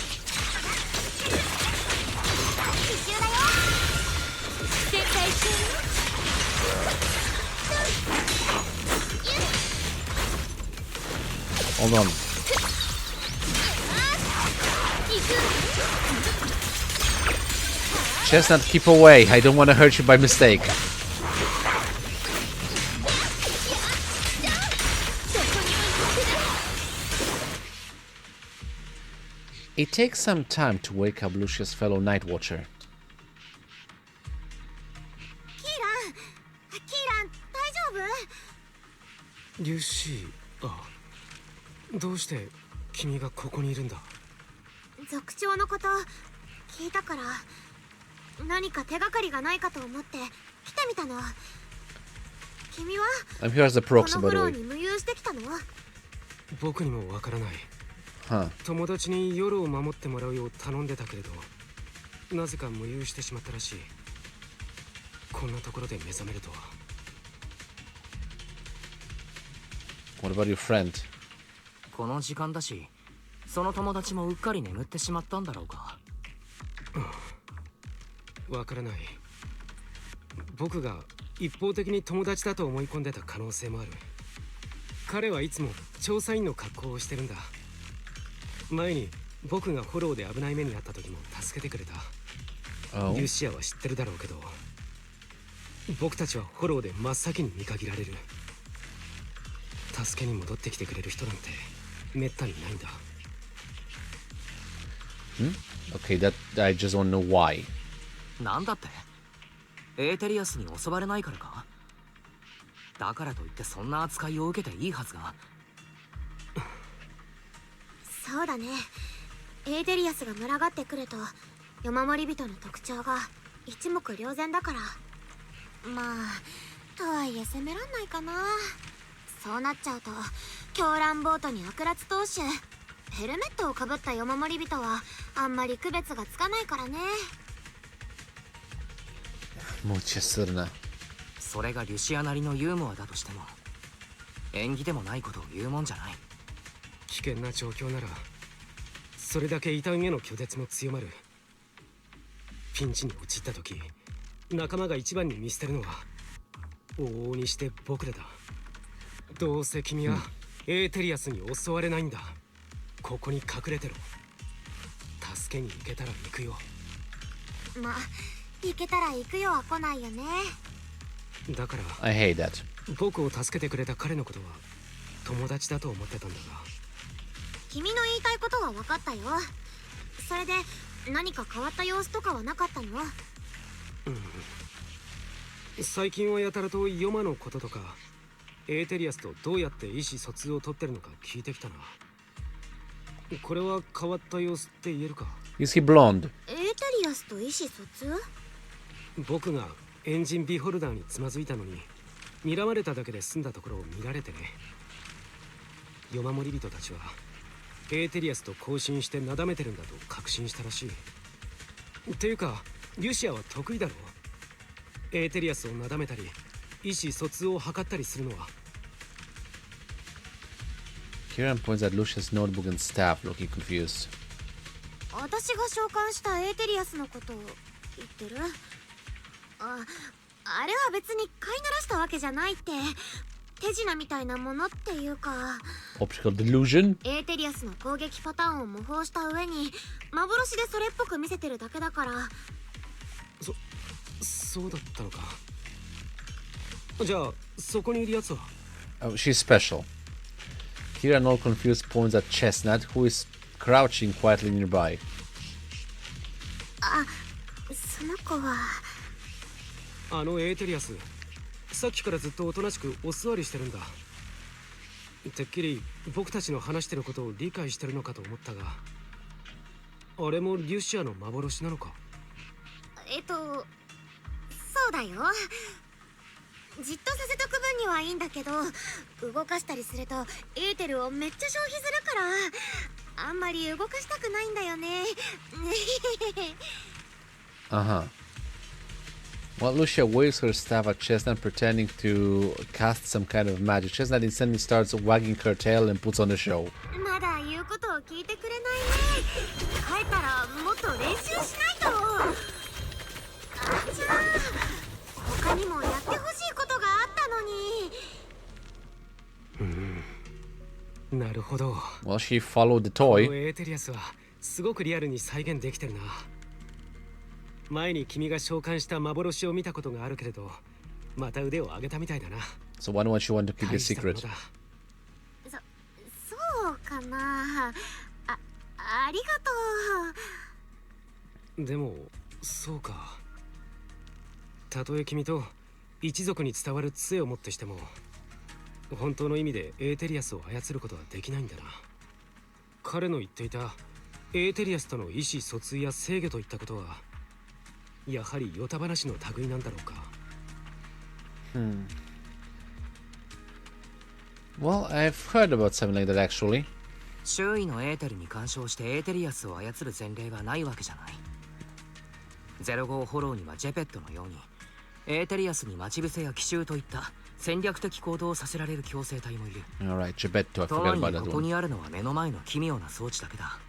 Hold on. Chestnut, keep away. I don't want to hurt you by mistake. It takes some time to wake up Lucia's fellow Night Watcher. キーラン、リュシー、あ、どうして君がここにいるんだ？族長のこと聞いたから何か手がかりがないかと思って来てみたの。君は I'm here as a この proxy, フ by the ロー way. に無遊してきたの？僕にもわからない。Huh. 友達に夜を守ってもらうよう頼んでたけれど、なぜか無遊してしまったらしい。こんなところで目覚めるとは。What about your friend? この時間だし、その友達もうっかり眠ってしまったんだろうか。わからない。僕が一方的に友達だと思い込んでた可能性もある。彼はいつも調査員の格好をしてるんだ。前に僕がフォローで危ない目にあった時も助けてくれた。Oh. リュシアは知ってるだろうけど、僕たちはフォローで真っ先に見限られる。助けに戻ってきてくれる人なんてめったにないんだ。Okay, that I just want to know why. なんだって？エーテリアスに襲われないからか？だからといってそんな扱いを受けていいはずが。そうだね。エーテリアスが群がってくると夜守り人の特徴が一目瞭然だから。まあとはいえ責めらんないかな。そうなっちゃうと狂乱ボートに悪辣投手、ヘルメットをかぶった夜守り人はあんまり区別がつかないからね。Mucha surna. それがリュシアなりのユーモアだとしても、縁起でもないことを言うもんじゃない。危険な状況ならそれだけ異端への拒絶も強まる。ピンチに陥った時、仲間が一番に見捨てるのは往々にして僕らだ。どうせ君はエーテリアスに襲われないんだ。ここに隠れてろ。助けに行けたら行くよ。まあ行けたら行くよは来ないよね。だから I hate that. 僕を助けてくれた彼のことは友達だと思ってたんだが。君の言いたいことは分かったよ。それで何か変わった様子とかはなかったの？最近はやたらとヨマのこととかエーテリアスとどうやって意思疎通を取ってるのか聞いてきたな。これは変わった様子って言えるか？ Is he blonde? エーテリアスと意思疎通？僕がエンジンビホルダーにつまずいたのに睨まれただけで済んだところを見られてね。夜守り人たちはエーテリアスと交信してなだめてるんだと確信したらしい。っていうかリュシアは得意だろう。エーテリアスをなだめたり意思疎通を図ったりするのは。Kieran points at Lucia's notebook and staff, looking confused. 私が召喚したエーテリアスのことを言ってる？あれは別に飼いならしたわけじゃないって。手品みたいなものっていうか、 Optical delusion? エーテリアスの攻撃パターンを模倣した上に幻でそれっぽく見せてるだけだから。そうだったのか。じゃあそこにいるやつは？ Oh, she's special. Kieran, all confused, points at Chestnut, who is crouching quietly nearby. その子はあのエーテリアス、さっきからずっとおとなしくお座りしてるんだ。てっきり僕たちの話してることを理解してるのかと思ったが、あれもリュシアの幻なのか？そうだよ。じっとさせとく分にはいいんだけど、動かしたりするとエーテルをめっちゃ消費するからあんまり動かしたくないんだよね。Uh-huh. While Lucia waves her staff at Chestnut, pretending to cast some kind of magic, Chestnut instantly starts wagging her tail and puts on a show. まだ言うことを聞いてくれないね。帰ったらもっと練習しないと。じゃあ他にもやってほしいことがあったのに。なるほど。Well, she followed the この toy. エーテリアスはすごくリアルに再現できてるな。前に君が召喚した幻を見たことがあるけれど、また腕を上げたみたいだな。 So why don't you want to keep your 大したもの secret? だ。そうかな。ありがとう。でもそうか。たとえ君と一族に伝わる杖をもってしても、本当の意味でエーテリアスを操ることはできないんだな。彼の言っていたエーテリアスとの意思疎通や制御といったことはやはりヨタ話の類なんだろうか。Well, I've heard about something like that actually. 周囲のエーテルに干渉してエーテリアスを操る前例がないわけじゃない。05フォローにはジェペットのようにエーテリアスに待ち伏せや奇襲といった戦略的行動をさせられる強制体もいる。 Alright, Gebetto, I と forgot はいえ about こ that こ one. にあるのは目の前の奇妙な装置だけだ。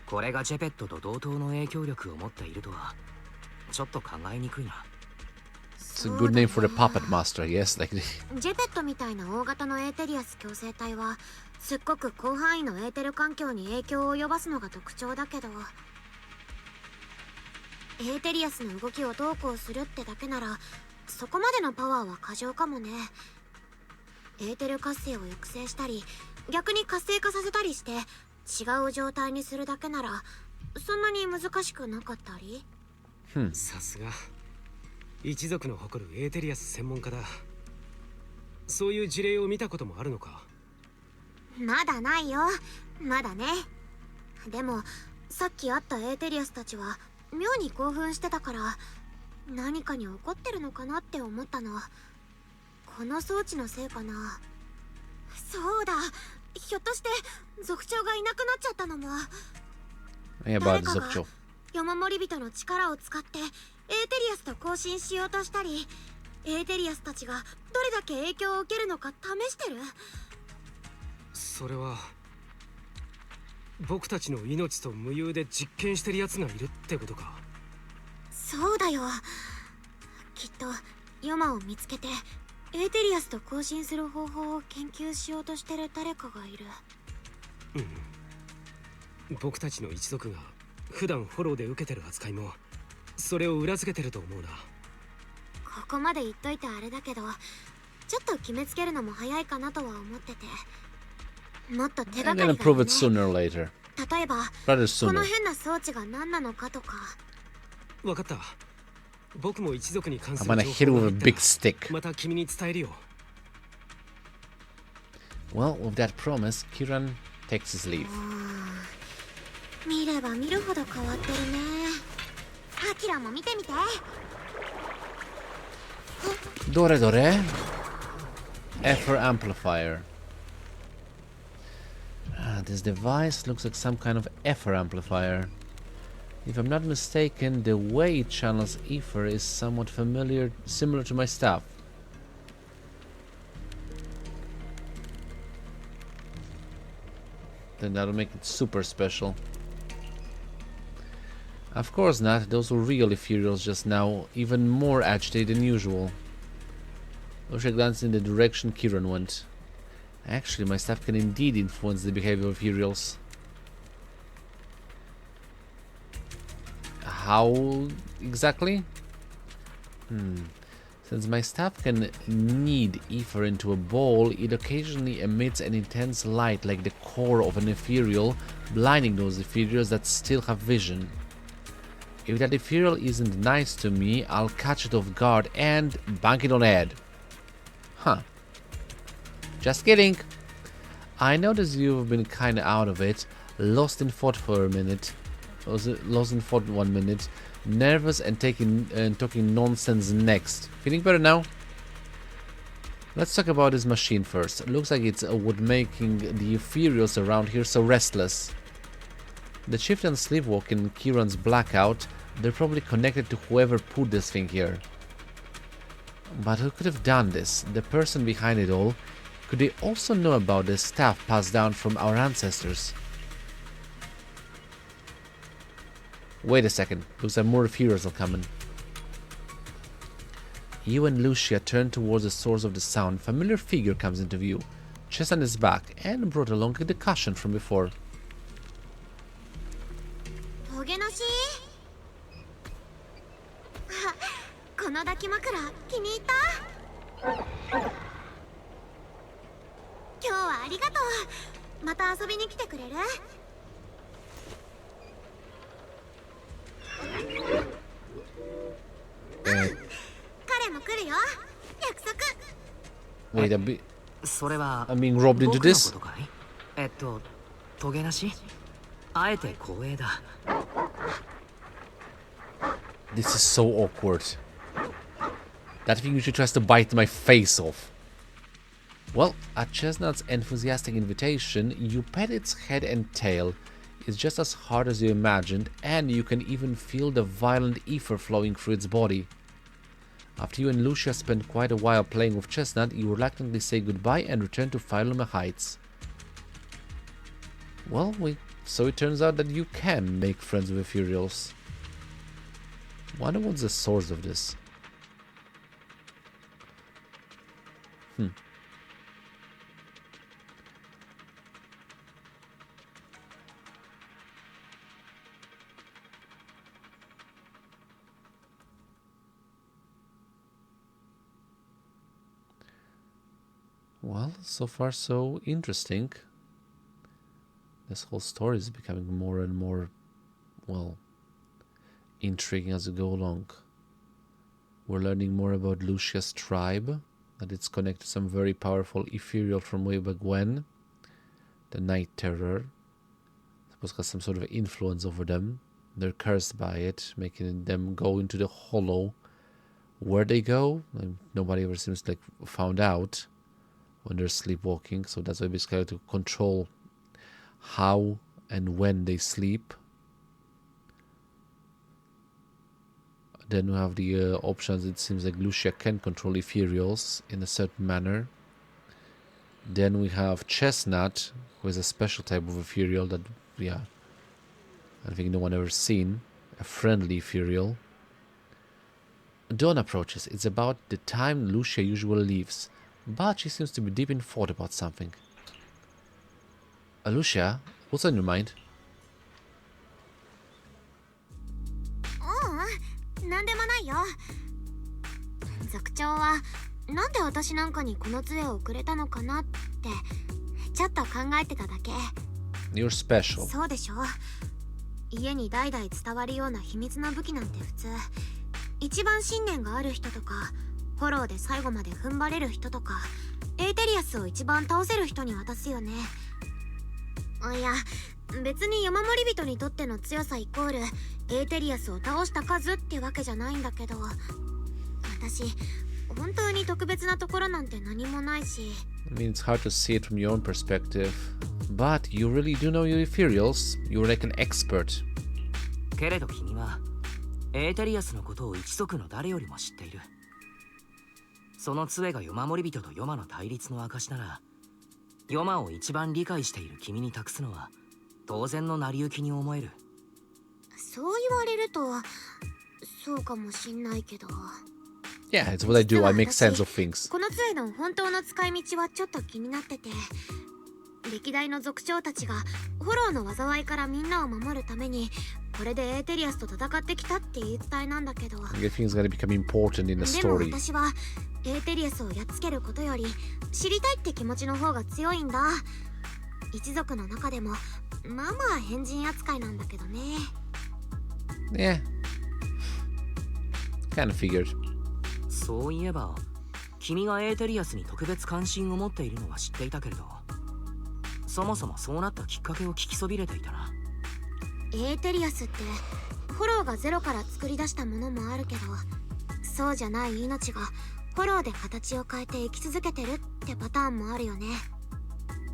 これがジェペットと同等の影響力を持っているとはちょっと考えにくいな。 It's a good name for the puppet master, yes. Like ジェペットみたいな大型のエーテリアス強制体はすっごく広範囲のエーテル環境に影響を及ぼすのが特徴だけど、エーテリアスの動きをどうこうするってだけならそこまでのパワーは過剰かもね。エーテル活性を抑制したり逆に活性化させたりして違う状態にするだけならそんなに難しくなかったり。さすが一族の誇るエーテリアス専門家だ。そういう事例を見たこともあるのか。まだないよ、まだね。でもさっき会ったエーテリアスたちは妙に興奮してたから何かに怒ってるのかなって思ったの。この装置のせいかな。そうだ、ひょっとして族長がいなくなっちゃったのも。 yeah, 誰 about か the が Zokcho. ヨモモリ人の力を使ってエーテリアスと交信しようとしたり、エーテリアスたちがどれだけ影響を受けるのか試してる。それは僕たちの命と無憂で実験してるやつがいるってことか。そうだよ、きっとヨマを見つけてエーテリアスと交信する方法を研究しようとしてる誰かがいる。僕たちの一族が普段フォローで受けてる扱いもそれを裏付けてると思うな。ここまで言っといてあれだけどちょっと決めつけるのも早いかなとは思ってて、もっと手 I'm がか gonna りがい prove る it ね。 sooner or later. 例えば Rather この sooner. 変な装置が何なのかとか。分かった。僕も一族に関す I'm る gonna 情 hit 報 it が with 入 a った big ら stick. また君に伝えるよ。 Well, with that promise, Kiran takes his leave. 見れば見るほど変わってるね。アキラも見てみて。 Dore dore. Ether amplifier. This device looks like some kind of ether amplifier. If I'm not mistaken, the way it channels ether is somewhat similar to my staff. Then that'll make it super special. Of course not, those were real ethereals just now, even more agitated than usual. Osha glanced in the direction Kiran went. Actually, my staff can indeed influence the behavior of ethereals. How exactly? Since my staff can knead ether into a ball, it occasionally emits an intense light like the core of an ethereal, blinding those ethereals that still have vision. If that ethereal isn't nice to me, I'll catch it off guard and bank it on head. Huh. Just kidding. I noticed you've been kinda out of it, lost in thought for a minute. Lost in thought 1 minute, nervous and talking nonsense next. Feeling better now? Let's talk about this machine first. Looks like it's what making the ethereals around here so restless. The shift and sleepwalk in Kiran's blackout, they're probably connected to whoever put this thing here. But who could have done this? The person behind it all? Could they also know about the staff passed down from our ancestors? Wait a second, looks like more ethereals are coming. You and Lucia turn towards the source of the sound. Familiar figure comes into view, chest on his back, and brought along the cushion from before. トゲなしこの抱き枕気に入った。今日はありがとう。また遊びに来てくれる？彼も来るよ、約束。Wait, それは I'm being robbed into 僕の this? ことかい？トゲなし？あえて光栄だ。This is so awkward. That thing usually tries to bite my face off. Well, at Chestnut's enthusiastic invitation, you pet its head and tail. It's just as hard as you imagined, and you can even feel the violent ether flowing through its body. After you and Lucia spend quite a while playing with Chestnut, you reluctantly say goodbye and return to Philome Heights. Well, so it turns out that you can make friends with Ethereals. Wonder what's the source of this. Well, so far so interesting. This whole story is becoming more and more, well, intriguing as we go along. We're learning more about Lucia's tribe, that it's connected to some very powerful ethereal from way back when. The Night Terror. Suppose has some sort of influence over them. They're cursed by it, making them go into the hollow. Where they go, nobody ever seems like found out when they're sleepwalking, so that's why basically have to control how and when they sleep. Then we have the options. It seems like Lucia can control ethereals in a certain manner. Then we have Chestnut, who is a special type of ethereal that, yeah, I think no one ever seen. A friendly ethereal. Dawn approaches. It's about the time Lucia usually leaves, but she seems to be deep in thought about something. Lucia, what's on your mind? なんでもないよ。族長はなんで私なんかにこの杖をくれたのかなってちょっと考えてただけ。You're special. そうでしょ。家に代々伝わるような秘密の武器なんて普通、一番信念がある人とか、フォローで最後まで踏ん張れる人とか、エーテリアスを一番倒せる人に渡すよね。いや、別に山守り人にとっての強さイコールエーテリアスを倒した数ってわけじゃないんだけど、私本当に特別なところなんて何もないし。I mean, it's hard to see it from your own perspective, but you really do know your ethereals. You're like an expert. けれど君はエーテリアスのことを一族の誰よりも知っている。その杖が夜守り人とヨマの対立の証なら、ヨマを一番理解している君に託すのは当然の成り行きに思える。そう言われるとそうかもしんないけど。Yeah, it's what I do. I make sense of things. この杖の本当の使い道はちょっと気になってて、歴代の族長たちがフォローの災いからみんなを守るためにこれでエーテリアスと戦ってきたって言い伝えなんだけど、 I think it's gonna become important in the でも story. 私はエーテリアスをやっつけることより知りたいって気持ちの方が強いんだ。一族の中でもまあまあ変人扱いなんだけどね。Yeah. Kind of figured. そういえば君がエーテリアスに特別関心を持っているのは知っていたけれど、そもそもそうなったきっかけを聞きそびれていたな。エーテリアスってフォローがゼロから作り出したものもあるけど、そうじゃない命がフォローで形を変えて生き続けてるってパターンもあるよね。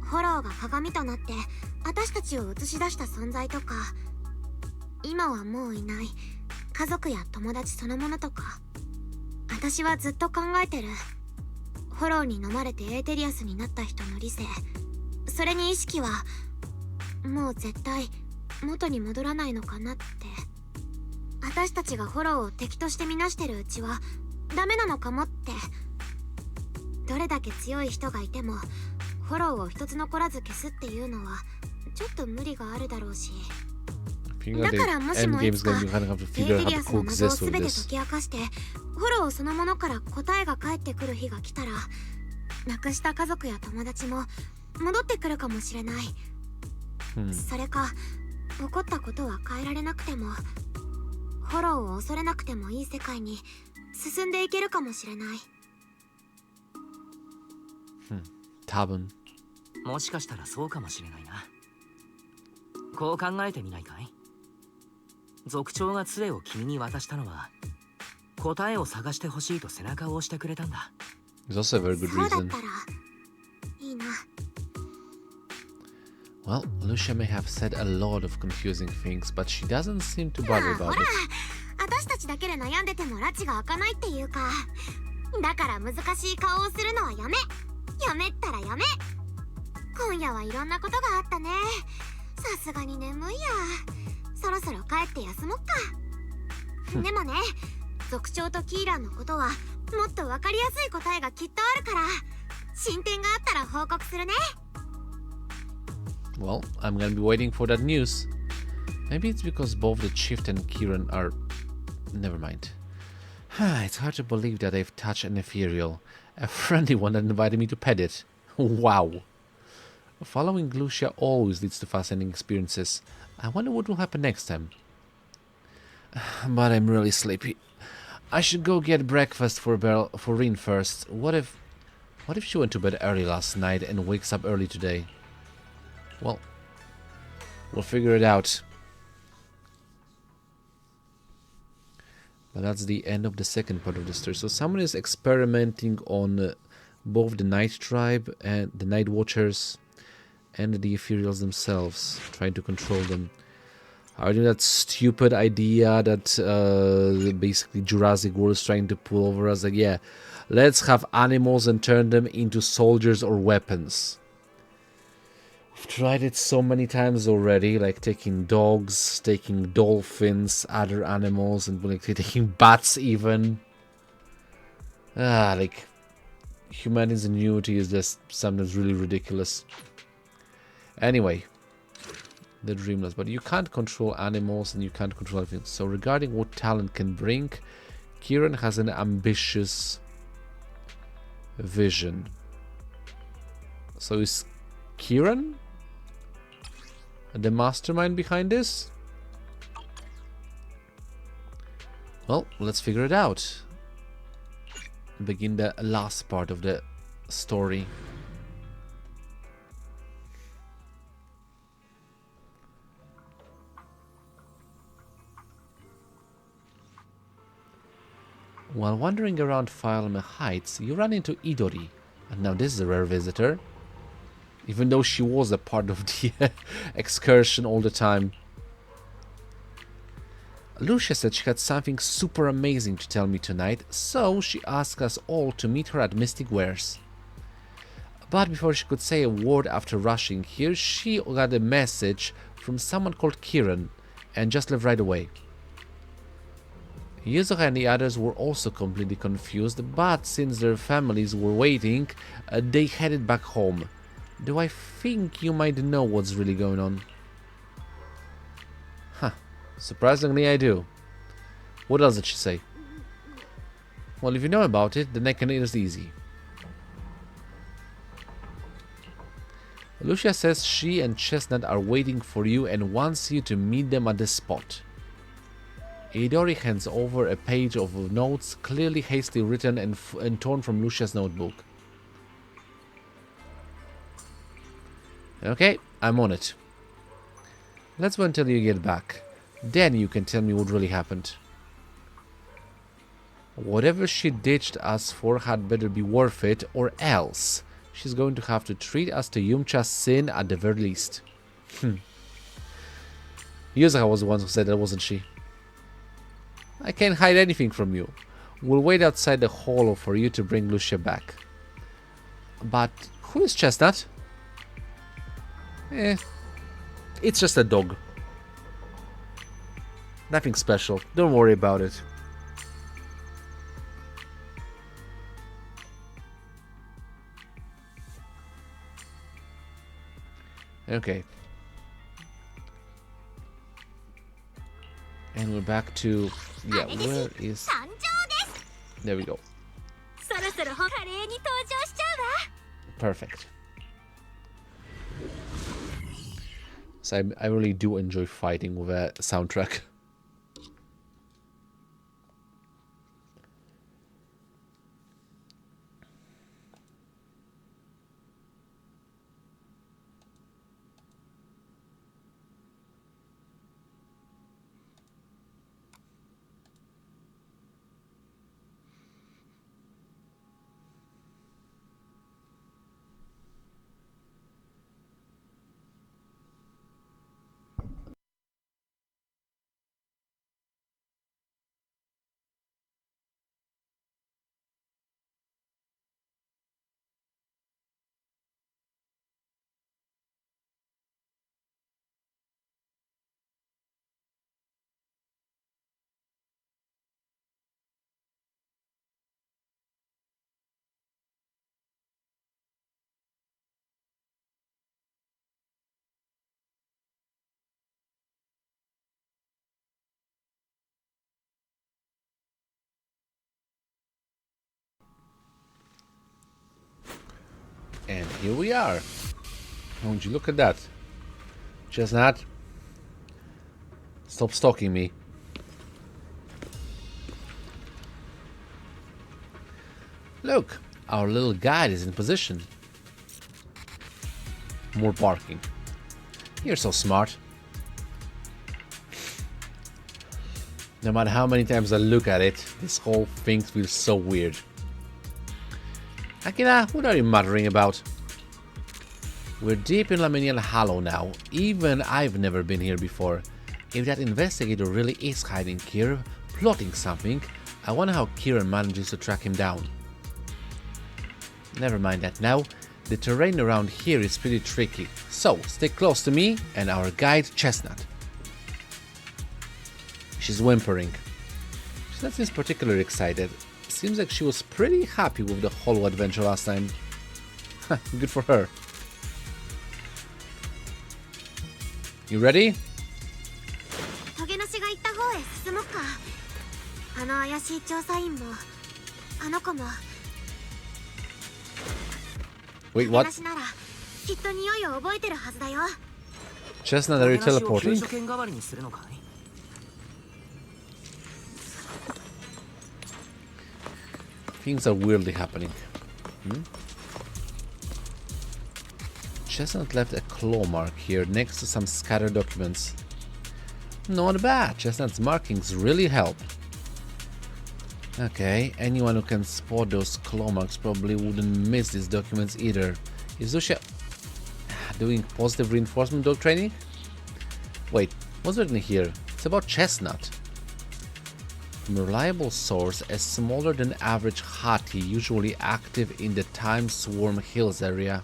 フォローが鏡となって私たちを映し出した存在とか、今はもういない家族や友達そのものとか。私はずっと考えてる。フォローに飲まれてエーテリアスになった人の理性、それに意識はもう絶対元に戻らないのかなって。私たちがフォローを敵として見なしてるうちはダメなのかもって。どれだけ強い人がいてもフォローを一つ残らず消すっていうのはちょっと無理があるだろうし。だからもしもいつかエーテリアスの謎を全て解き明かしてフォローそのものから答えが返ってくる日が来たら、亡くした家族や友達も戻ってくるかもしれない。それか起こったことは変えられなくてもフォローを恐れなくてもいい世界に進んでいけるかもしれない。多分。もしかしたらそうかもしれないな。こう考えてみないかい？族長が杖を君に渡したのは答えを探してほしいと背中を押してくれたんだ。It's also a very good そうだっ reason. たらいいな。 Well, Lucia may have said a lot of confusing things, but she doesn't seem to bother ほ about ら it. 私たちだけで悩んでても拉致が開かないっていうか、だから難しい顔をするのはやめったらやめ。今夜はいろんなことがあったね。さすがに眠いや。そろそろ帰って休もっか。でもね、族長とキーランのことはもっと分かりやすい答えがきっとあるから、進展があったら報告するね。 Well, I'm gonna be waiting for that news. Maybe it's because both the Chief and Kieran are... Never mind. It's hard to believe that they've touched an ethereal. A friendly one that invited me to pet it. Wow. Following Lucia always leads to fascinating experiences. I wonder what will happen next time. But I'm really sleepy. I should go get breakfast for Rin first. What if she went to bed early last night and wakes up early today? Well, we'll figure it out. But that's the end of the second part of the story. So someone is experimenting on both the Night Tribe and the Night Watchers and the Ethereals themselves, trying to control them. I do that stupid idea that basically Jurassic World is trying to pull over us. Like, yeah, let's have animals and turn them into soldiers or weapons. We've tried it so many times already, like taking dogs, taking dolphins, other animals, and like taking bats even. Like humanity's ingenuity is just sometimes really ridiculous. Anyway, the Dreamless, but you can't control animals and you can't control everything. So regarding what talent can bring, Kieran has an ambitious vision. So is Kieran the mastermind behind this? Well, let's figure it out. Begin the last part of the story. While wandering around Fialme Heights, you run into Idori. And now this is a rare visitor. Even though she was a part of the excursion all the time. Lucia said she had something super amazing to tell me tonight, so she asked us all to meet her at Mystic Wares. But before she could say a word after rushing here, she got a message from someone called Kieran and just left right away. Yuzuha and the others were also completely confused, but since their families were waiting, they headed back home. Do I think you might know what's really going on? Huh. Surprisingly, I do. What else did she say? Well, if you know about it, then I can it is easy. Lucia says she and Chestnut are waiting for you and wants you to meet them at the spot. Idori hands over a page of notes, clearly hastily written and torn from Lucia's notebook. Okay, I'm on it. Let's wait until you get back. Then you can tell me what really happened. Whatever she ditched us for had better be worth it, or else she's going to have to treat us to Yumcha's sin at the very least. Yuzuha was the one who said that, wasn't she? I can't hide anything from you. We'll wait outside the hall for you to bring Lucia back. But who is Chestnut? It's just a dog. Nothing special. Don't worry about it. Okay. And we're back to... Yeah, where is... There we go. Perfect. So I really do enjoy fighting with a soundtrack. And here we are. Won't you look at that? Chestnut, stop stalking me. Look, our little guide is in position. More barking. You're so smart. No matter how many times I look at it, this whole thing feels so weird. Akira, what are you muttering about? We're deep in Laminian Hollow now. Even I've never been here before. If that investigator really is hiding here, plotting something, I wonder how Kieran manages to track him down. Never mind that now. The terrain around here is pretty tricky, so stay close to me and our guide Chestnut. She's whimpering. She doesn't seem particularly excited. Seems like she was pretty happy with the Hollow adventure last time. Good for her. You ready? Wait, what? Chestnut, are you teleporting? Things are weirdly happening. Chestnut left a claw mark here next to some scattered documents. Not bad. Chestnut's markings really help. Okay, anyone who can spot those claw marks probably wouldn't miss these documents either. Is Lucia doing positive reinforcement dog training? Wait, what's written here? It's about Chestnut. From a reliable source, a smaller than average Hati, usually active in the Time Swarm Hills area.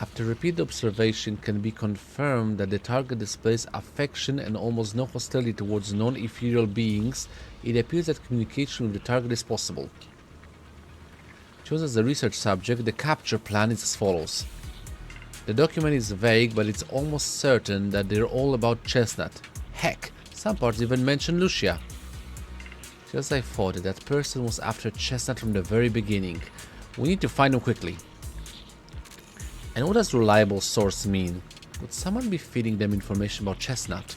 After repeated observation can be confirmed that the target displays affection and almost no hostility towards non-ethereal beings, it appears that communication with the target is possible. Chosen as a research subject, the capture plan is as follows. The document is vague, but it's almost certain that they're all about Chestnut. Heck, some parts even mention Lucia. Just as I thought, that person was after Chestnut from the very beginning. We need to find him quickly. And what does reliable source mean? Would someone be feeding them information about Chestnut?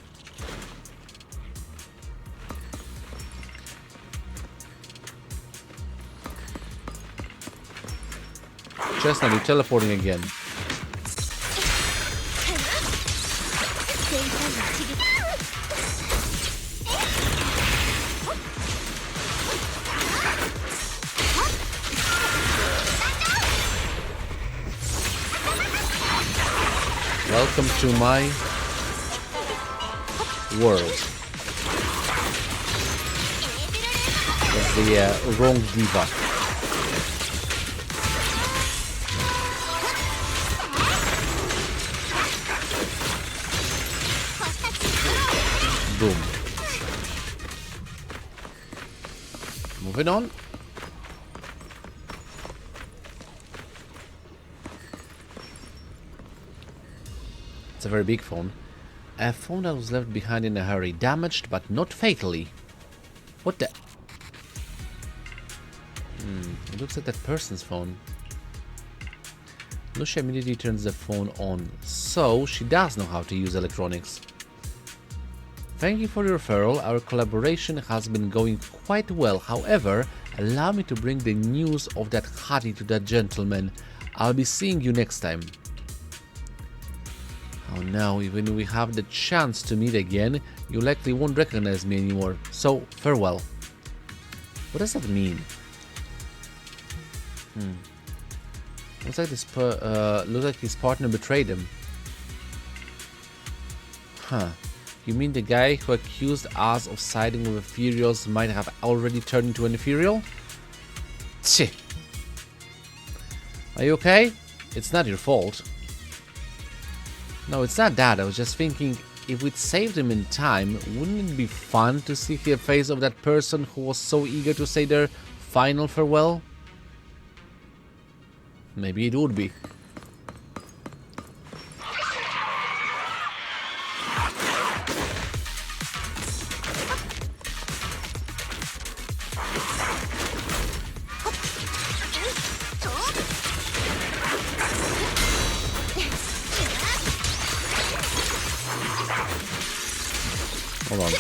Chestnut, you're teleporting again. Welcome to my world. That's the wrong diva. Boom. Moving on. It's a very big phone. A phone that was left behind in a hurry. Damaged, but not fatally. What the... It looks like that person's phone. Lucia immediately turns the phone on. So, she does know how to use electronics. Thank you for your referral. Our collaboration has been going quite well. However, allow me to bring the news of that Hati to that gentleman. I'll be seeing you next time. Oh no, even if we have the chance to meet again, you likely won't recognize me anymore. So, farewell. What does that mean? Looks like his partner betrayed him. Huh. You mean the guy who accused us of siding with Ethereals might have already turned into an Ethereal? Tch. Are you okay? It's not your fault. No, it's not that. I was just thinking, if we'd saved him in time, wouldn't it be fun to see the face of that person who was so eager to say their final farewell? Maybe it would be. Hold on.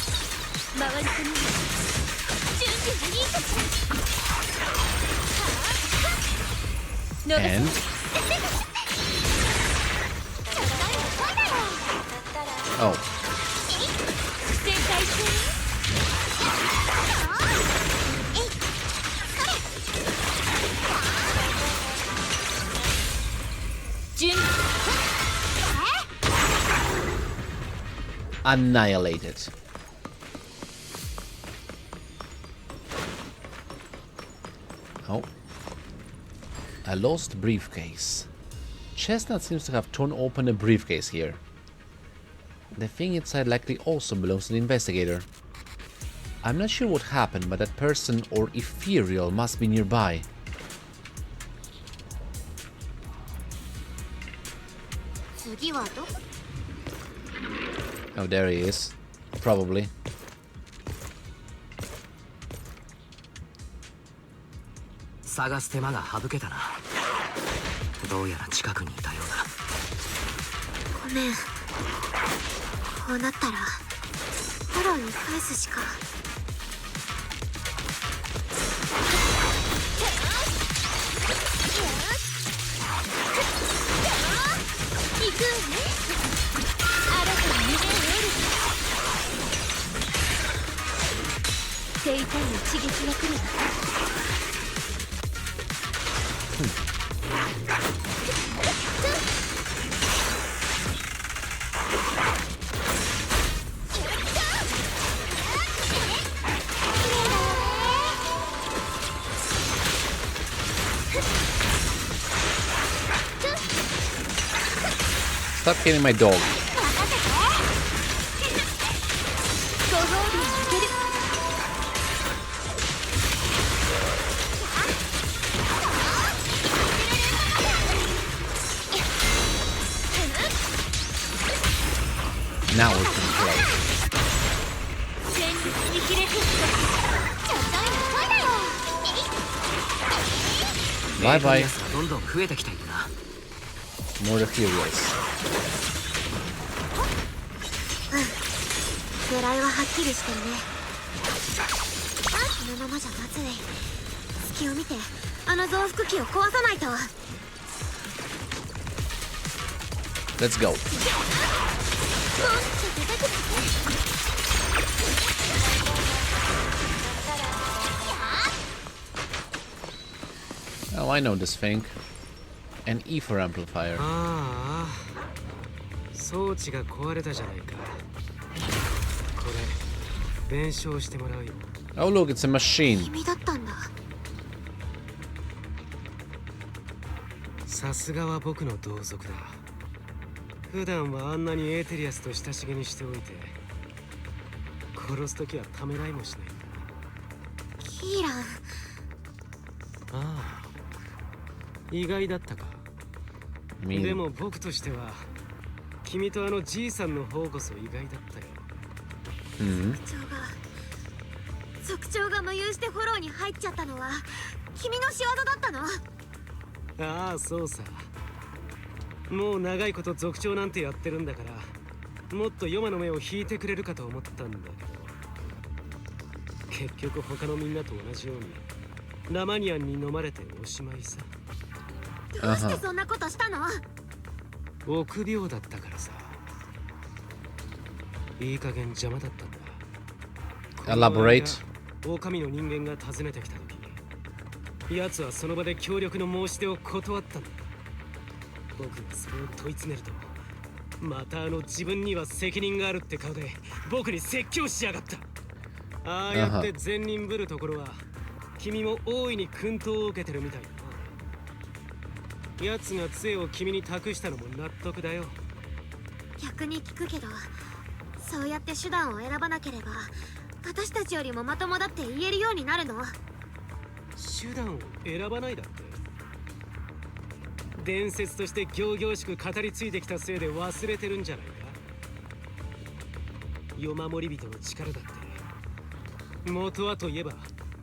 And oh. Annihilated. Oh. A lost briefcase. Chestnut seems to have torn open a briefcase here. The thing inside likely also belongs to the investigator. I'm not sure what happened, but that person or ethereal must be nearby. Oh, there he is. Probably. Stop killing my dog. Now we can play. Bye bye. More Ethereals. 狙いははっきりしてるね。このままじゃまずい。隙を見てあの増幅器を壊さないと。Let's go. Oh, I know this thing. An ether amplifier. ああ、装置が壊れたじゃないか。これ弁償してもらうよ。Oh, look, it's a machine. 君だったんだ。さすがは僕の同族だ。普段はあんなにエーテリアスと親しげにしておいて、殺すときはためらいもしない。キーラン。ああ、意外だったか。でも僕としては君とあのじいさんの方こそ意外だったよ。族長が無有してフォローに入っちゃったのは君の仕業だったの？ああ、そうさ。もう長いこと族長なんてやってるんだから、もっとヨマの目を引いてくれるかと思ったんだけど、結局他のみんなと同じようにラマニアンに飲まれておしまいさ。どうしてそんなことしたの？臆病だったからさ。いい加減邪魔だったんだ。Elaborate. 狼の人間が訪ねてきた時、奴はその場で協力の申し出を断ったんだ。僕がそれを問い詰めると、また自分には責任があるって顔で僕に説教しやがった。ああやって善人ぶるところは君も大いに薫陶を受けてるみたいだな。奴が杖を君に託したのも納得だよ。逆に聞くけど、そうやって手段を選ばなければ私たちよりもまともだって言えるようになるの？手段を選ばないだって。伝説として仰々しく語り継いできたせいで忘れてるんじゃないか。夜守り人の力だって元はといえば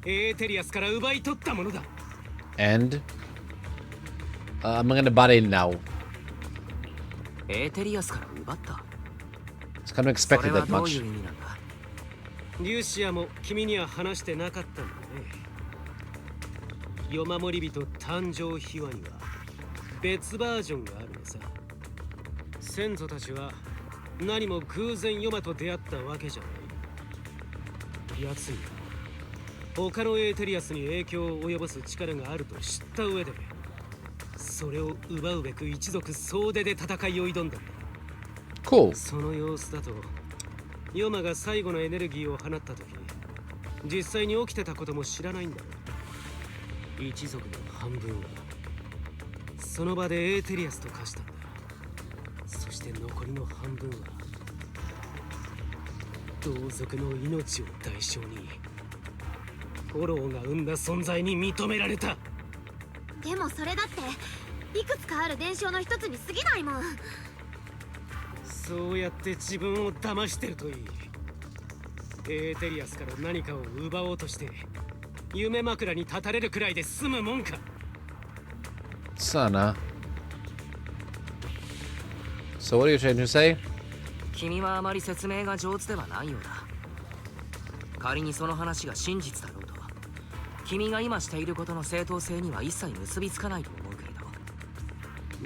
エーテリアスから奪い取ったものだ。 And I'm gonna butt in now. エーテリアスから奪った。 It's kind of expected that それはどういう much. 意味なんだ？リュシアも君には話してなかったんだね。夜守り人誕生秘話には別バージョンがあるのさ。先祖たちは何も偶然ヨマと出会ったわけじゃない。奴には他のエーテリアスに影響を及ぼす力があると知った上で、それを奪うべく一族総出で戦いを挑んだんだ。Cool. その様子だとヨマが最後のエネルギーを放った時、実際に起きてたことも知らないんだろう。一族の半分はその場でエーテリアスと化したんだ。そして残りの半分は同族の命を代償にフォローが生んだ存在に認められた。でもそれだっていくつかある伝承の一つに過ぎないもん。そうやって自分を騙してるといい。エーテリアスから何かを奪おうとして夢枕に立たれるくらいで済むもんか。さあな。So what are you trying to say? 君はあまり説明が上手ではないようだ。仮にその話が真実だろうと、君が今していることの正当性には一切結びつかないと思うけれ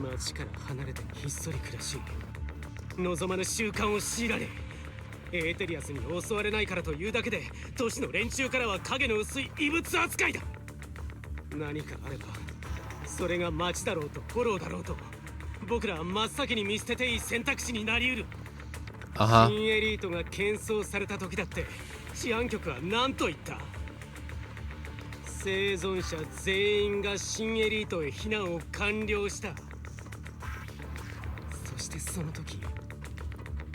ど。町から離れてひっそり暮らし、望まぬ習慣を強いられ、エーテリアスに襲われないからというだけで都市の連中からは影の薄い異物扱いだ。何かあればそれが町だろうとフォローだろうと、僕らは真っ先に見捨てていい選択肢になり得る。新エリートが喧騒された時だって治安局は何と言った？生存者全員が新エリートへ避難を完了した。そしてその時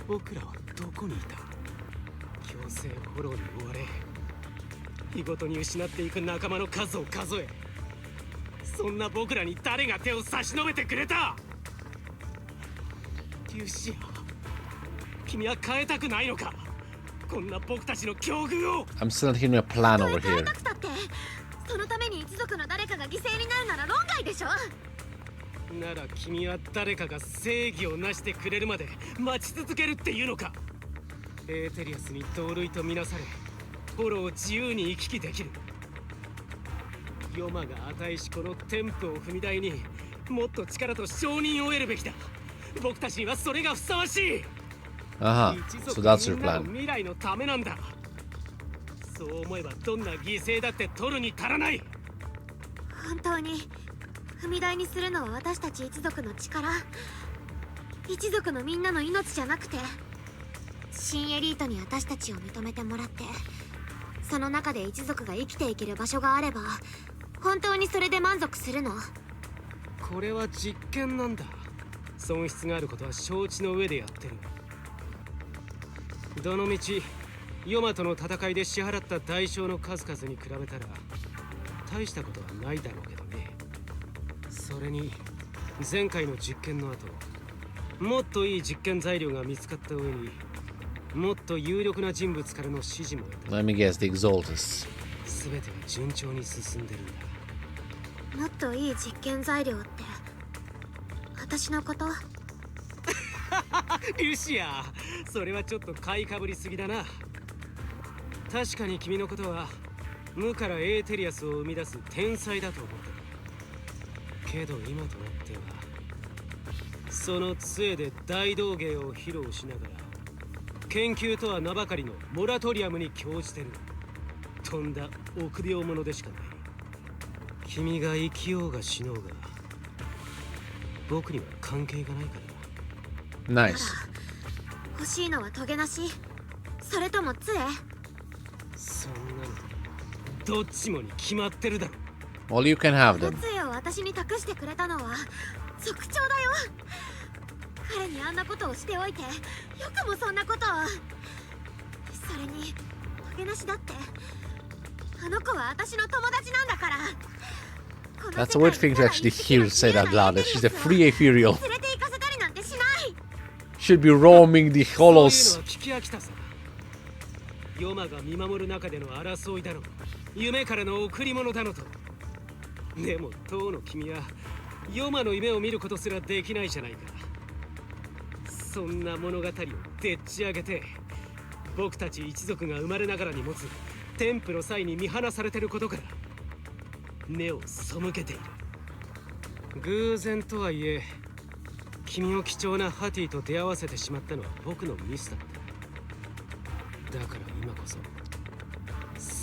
僕らはどこにいた？強制フォローに追われ、日ごとに失っていく仲間の数を数え、そんな僕らに誰が手を差し伸べてくれた？リュシア、君は変えたくないのか？こんな僕たちの境遇を。 I'm still not hearing a plan over 変え here. たくたってそのために一族の誰かが犠牲になるなら論外でしょ。なら君は誰かが正義をなしてくれるまで待ち続けるっていうのか？エーテリアスに同類とみなされ、フォローを自由に行き来できる。ヨマが値しこの天賦を踏み台にもっと力と承認を得るべきだ。僕たちにはそれがふさわしい。So that's your みんなの plan. 未来のためなんだ。そう思えばどんな犠牲だって取るに足らない。本当に踏み台にするのは私たち一族の力、一族のみんなの命じゃなくて、新エリートに私たちを認めてもらって、その中で一族が生きていける場所があれば本当にそれで満足するの？これは実験なんだ。損失があることは承知の上でやってる。どのみちヨマとの戦いで支払った代償の数々に比べたら大したことはないだろうけどね。それに前回の実験の後、もっといい実験材料が見つかった上にもっと有力な人物からの指示も得た。 Let me guess, the Exaltus. 全てが順調に進んでるんだ。もっといい実験材料って私のこと？リュシア、それはちょっと買いかぶりすぎだな。確かに君のことは無からエーテリアスを生み出す天才だと思ったけど、今となってはその杖で大道芸を披露しながら研究とは名ばかりのモラトリアムに興じてる。とんだ臆病者でしかない。君が生きようが死のうが僕には関係がないから。 Nice. 欲しいのはトゲなし、それとも杖？そんなのどっちもに決まってるだろ。 Well, you can have この them. 杖を私に託してくれたのは族長だよ。彼にあんなことをしておいてよくもそんなことを。それにトゲなしだってあの子は私の友達なんだから。 That's a weird thing to actually hear said out loud. That she's a free ethereal. 連れて行かせたりなんてしない。 Should be roaming the そういうのは hollows. 聞き飽きたさ。ヨマが見守る中での争いだの、夢からの贈り物だのと。でも当の君はヨマの夢を見ることすらできないじゃないか。そんな物語をでっち上げて僕たち一族が生まれながらに持つ添付の際に見放されてることから目を背けている。偶然とはいえ君を貴重なハティと出会わせてしまったのは僕のミスだった。だから今こそ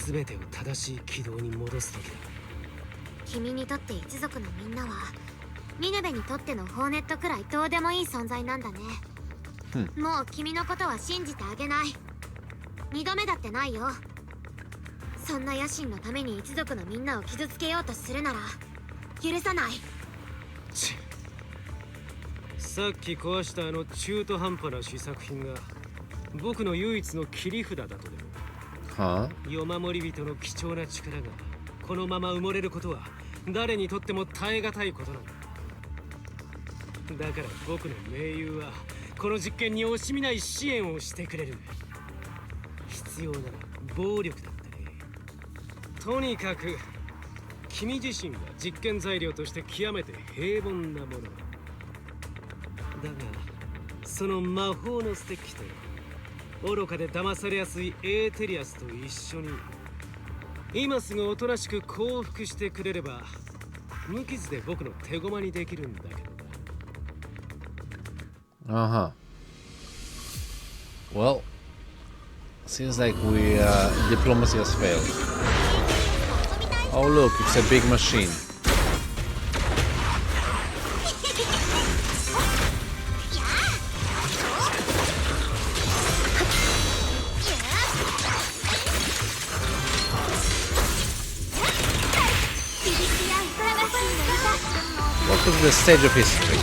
全てを正しい軌道に戻す時だ。君にとって一族のみんなはミネベにとってのホーネットくらいどうでもいい存在なんだね。もう君のことは信じてあげない。二度目だってないよ。そんな野心のために一族のみんなを傷つけようとするなら許さない。さっき壊したあの中途半端な試作品が僕の唯一の切り札だとでも。はあ、夜守り人の貴重な力がこのまま埋もれることは誰にとっても耐え難いことなんだ。だから僕の盟友はこの実験に惜しみない支援をしてくれる。必要なら暴力だってね。とにかく君自身は実験材料として極めて平凡なものだが、その魔法のステッキと愚かで騙されやすいエーテリアスと一緒に今すぐおとなしく降伏してくれれば無傷で僕の手駒にできるんだけどな。Uh-huh. Well, seems like diplomacy has failed. Oh look, it's a big machine. What was the stage of history?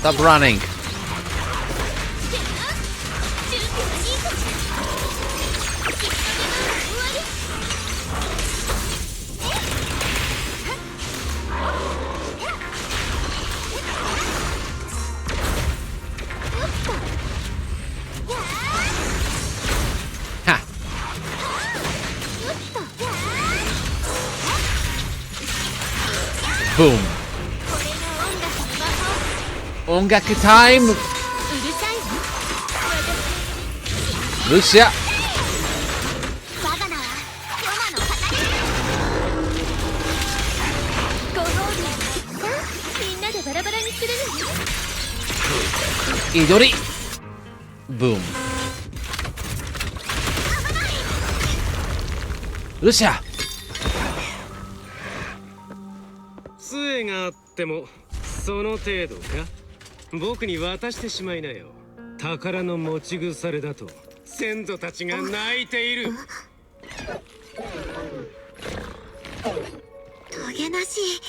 Stop running. Ha. Boom. 音楽タイム。ルシア。祈り。ブーム。ルシア。杖があってもその程度か。僕に渡してしまいなよ。宝の持ち腐れだと先祖たちが泣いている。トゲなし。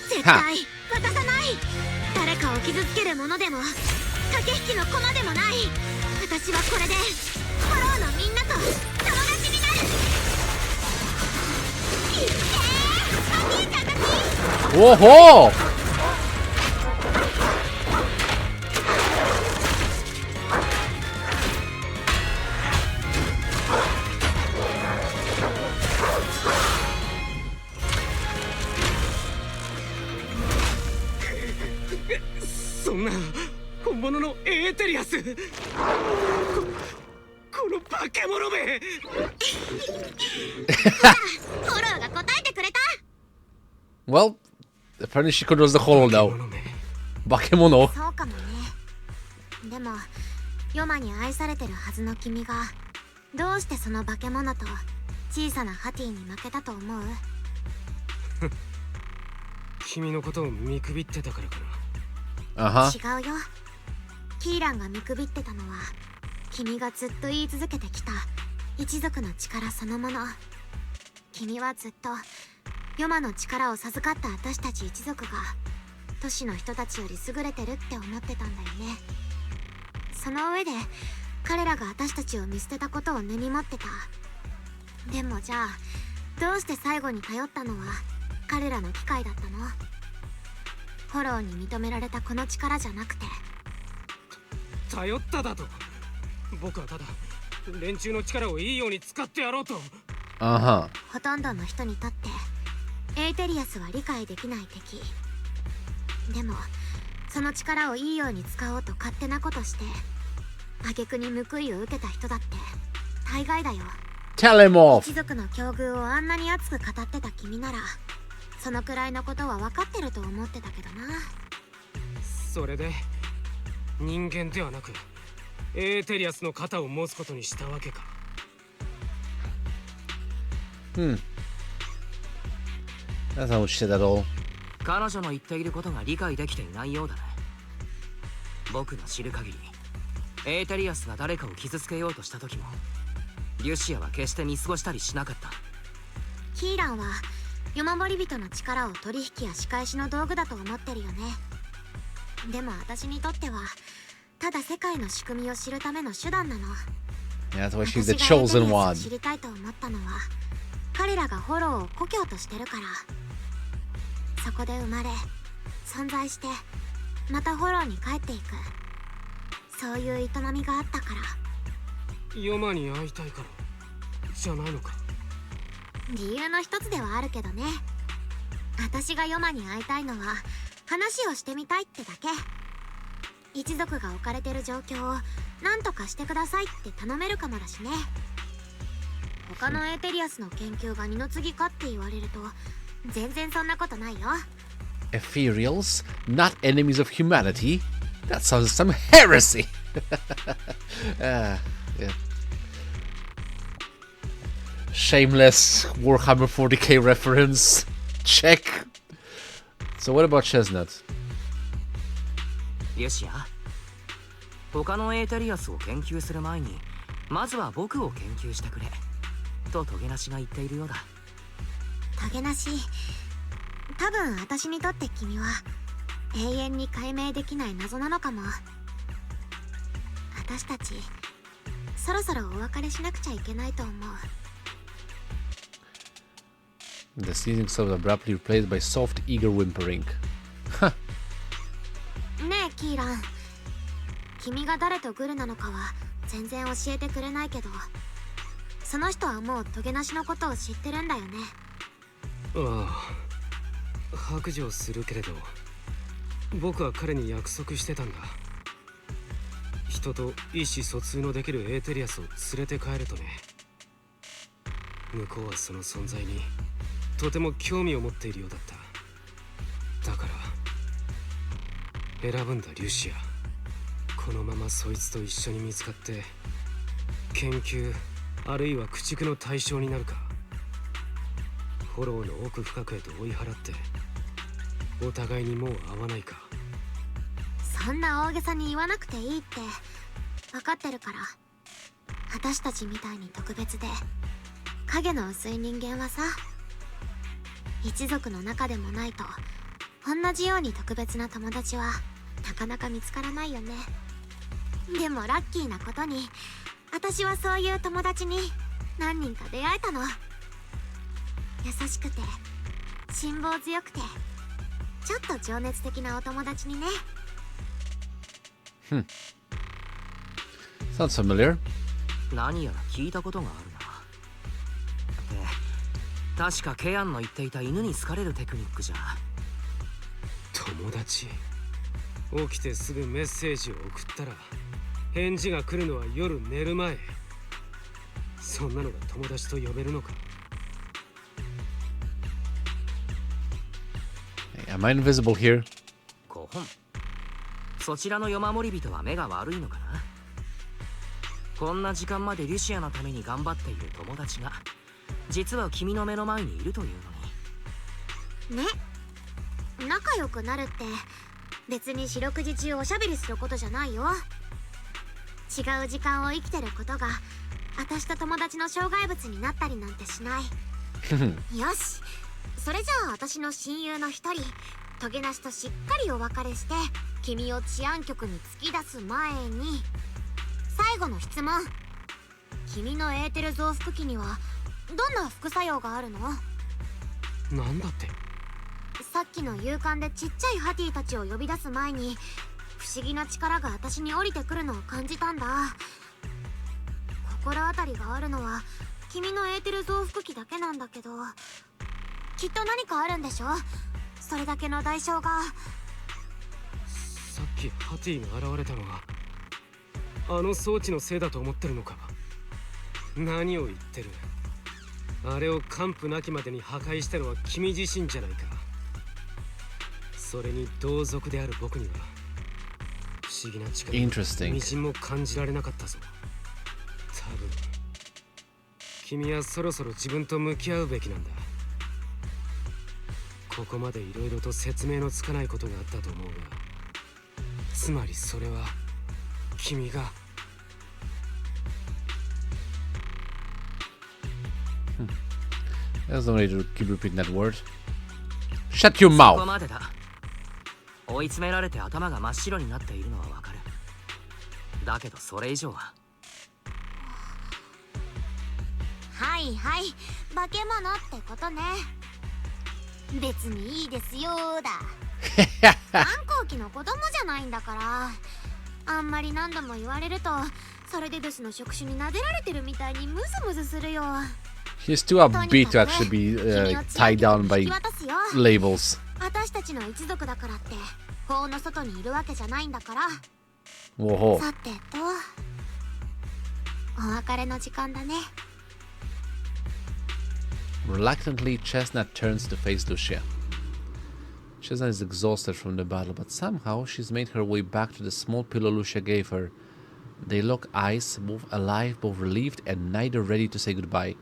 絶対渡さない。誰かを傷つけるものでも駆け引きの駒でもない。私はこれでフォローのみんなと友達になる。いってー、お兄ちゃんたち。おほー。そんな本物のエーテリアス。この化け物め。フォローが答えてくれた。Well, apparently she controls the hollow now. 化け物。そうかもね。でもヨマに愛されてるはずの君がどうしてその化け物と小さなハティに負けたと思う？君のことを見くびってたからかUh-huh. 違うよ。キーランが見くびってたのは君がずっと言い続けてきた一族の力そのもの。君はずっとヨマの力を授かった私たち一族が都市の人たちより優れてるって思ってたんだよね。その上で彼らが私たちを見捨てたことを根に持ってた。でもじゃあどうして最後に頼ったのは彼らの機械だったの？フォローに認められたこの力じゃなくて。頼っただと。僕はただ連中の力をいいように使ってやろうと。Uh-huh. ほとんどの人にとってエーテリアスは理解できない敵。でもその力をいいように使おうと勝手なことして挙句に報いを受けた人だって大概だよ。 Tell him off. 一族の境遇をあんなに熱く語ってた君ならそのくらいのことは分かってると思ってたけどな。それで人間ではなくエーテリアスの肩を持つことにしたわけか。That's not what she said at all. 彼女の言っていることが理解できていないようだね。僕が知る限りエーテリアスが誰かを傷つけようとした時もリュシアは決して見過ごしたりしなかった。キーランは世守り人の力を取引や仕返しの道具だと思ってるよね。でも私にとってはただ世界の仕組みを知るための手段なの。 Yeah, that's why she's the 私がエーテ chosen リア one. スを知りたいと思ったのは彼らがフォローを故郷としてるから。そこで生まれ存在してまたフォローに帰っていく、そういう営みがあったから。ヨマに会いたいからじゃないのか。理由の一つではあるけどね。私がヨマに会いたいのは話をしてみたいってだけ。一族が置かれてる状況を何とかしてくださいって頼めるかもだしね。他のエーテリアスの研究が二の次かって言われると全然そんなことないよ。 Ethereals, not enemies of humanity? That sounds some heresy. Yeah. Shameless Warhammer 40k reference. Check. So what about Chestnut? リュシア、他のエーテリアスを研究する前にまずは僕を研究してくれとトゲナシが言っているようだ。トゲなし、多分私にとって君は永遠に解明できない謎なのかも。私たちそろそろお別れしなくちゃいけないと思う。 The sneezing sound abruptly replaced by soft, eager whimpering. ねえキーラン、君が誰とグルなのかは全然教えてくれないけど、その人はもうトゲなしのことを知ってるんだよね。ああ、白状するけれど僕は彼に約束してたんだ。人と意思疎通のできるエーテリアスを連れて帰るとね。向こうはその存在にとても興味を持っているようだった。だから選ぶんだリュシア。このままそいつと一緒に見つかって研究あるいは駆逐の対象になるか、フォローの奥深くへと追い払ってお互いにもう会わないか。そんな大げさに言わなくていいって分かってるから。私たちみたいに特別で影の薄い人間はさ、一族の中でもないと同じように特別な友達はなかなか見つからないよね。でもラッキーなことに私はそういう友達に何人か出会えたの。優しくて辛抱強くてちょっと情熱的なお友達にね。Sounds familiar. 何やら聞いたことがあるな。で、確かケアンの言っていた犬に好かれるテクニックじゃ。友達、起きてすぐメッセージを送ったら返事が来るのは夜寝る前。そんなのが友達と呼べるのか。 Am I invisible here? 5本。そちらの夜守り人は目が悪いのかな。こんな時間までリシアのために頑張っている友達が実は君の目の前にいるというのにね、仲良くなるって別に四六時中おしゃべりすることじゃないよ。違う時間を生きてることが私と友達の障害物になったりなんてしない。よし、それじゃあ私の親友の一人トゲなしとしっかりお別れして君を治安局に突き出す前に最後の質問。君のエーテル増幅器にはどんな副作用があるの？なんだって？さっきの勇敢でちっちゃいハティたちを呼び出す前に不思議な力が私に降りてくるのを感じたんだ。心当たりがあるのは君のエーテル増幅器だけなんだけど、きっと何かあるんでしょ？それだけの代償が。さっきハティが現れたのはあの装置のせいだと思ってるのか？何を言ってる？あれを完膚なきまでに破壊したのは君自身じゃないか。それに同族である僕には不思議な力がみじんも感じられなかったぞ。多分君はそろそろ自分と向き合うべきなんだ。ここまでいろいろと説明のつかないことがあったと思うが、つまりそれは君がThere's no way to keep repeating that word. Shut your そ mouth! こまでだ。追い詰められて頭が真っ白になっているのはわかる。だけどそれ以上は。はいはい、化け物ってことね。別にいいですよーだ。反抗期の子供じゃないんだから。あんまり何度も言われるとそれでブスの触手に撫でられてるみたいにムズムズするよ。 He's too upbeat to actually be tied down by labels. 私たちの一族だからって法の外にいるわけじゃないんだから。Whoa. さてと、お別れの時間だね。Reluctantly, Chestnut turns to face Lucia. Chestnut is exhausted from the battle, but somehow she's made her way back to the small pillow Lucia gave her. They lock eyes, both alive, both relieved, and neither ready to say goodbye.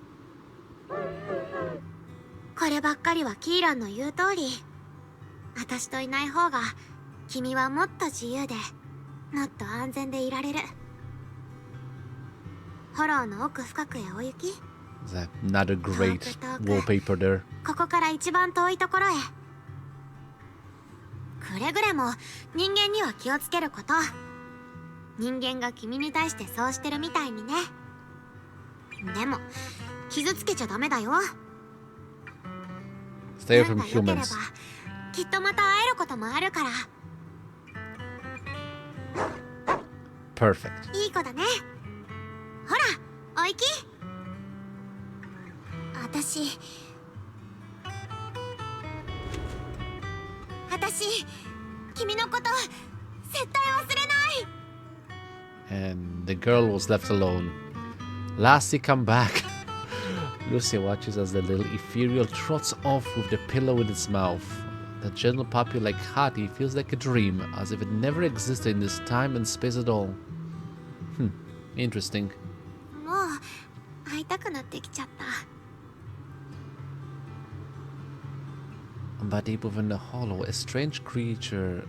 こればっかりはキーランの言う通り、私といない方が君はもっと自由でもっと安全でいられる。フォローの奥深くへお行き。 That's another great wallpaper there. ここから一番遠いところへ。くれぐれも人間には気をつけること。人間が君に対してそうしてるみたいにね。でも傷つけちゃダメだよ。 Stay away from 運が良ければ humans. きっとまた会えることもあるから。 Perfect. いい子だね。ほら、お行き。私、君のこと絶対忘れない。 And the girl was left alone. Lassie, come back. Lucia watches as the little ethereal trots off with the pillow in its mouth. The gentle puppy-like Hattie feels like a dream, as if it never existed in this time and space at all. Interesting. もう会いたくなってきちゃった。 But deep within the hollow, a strange creation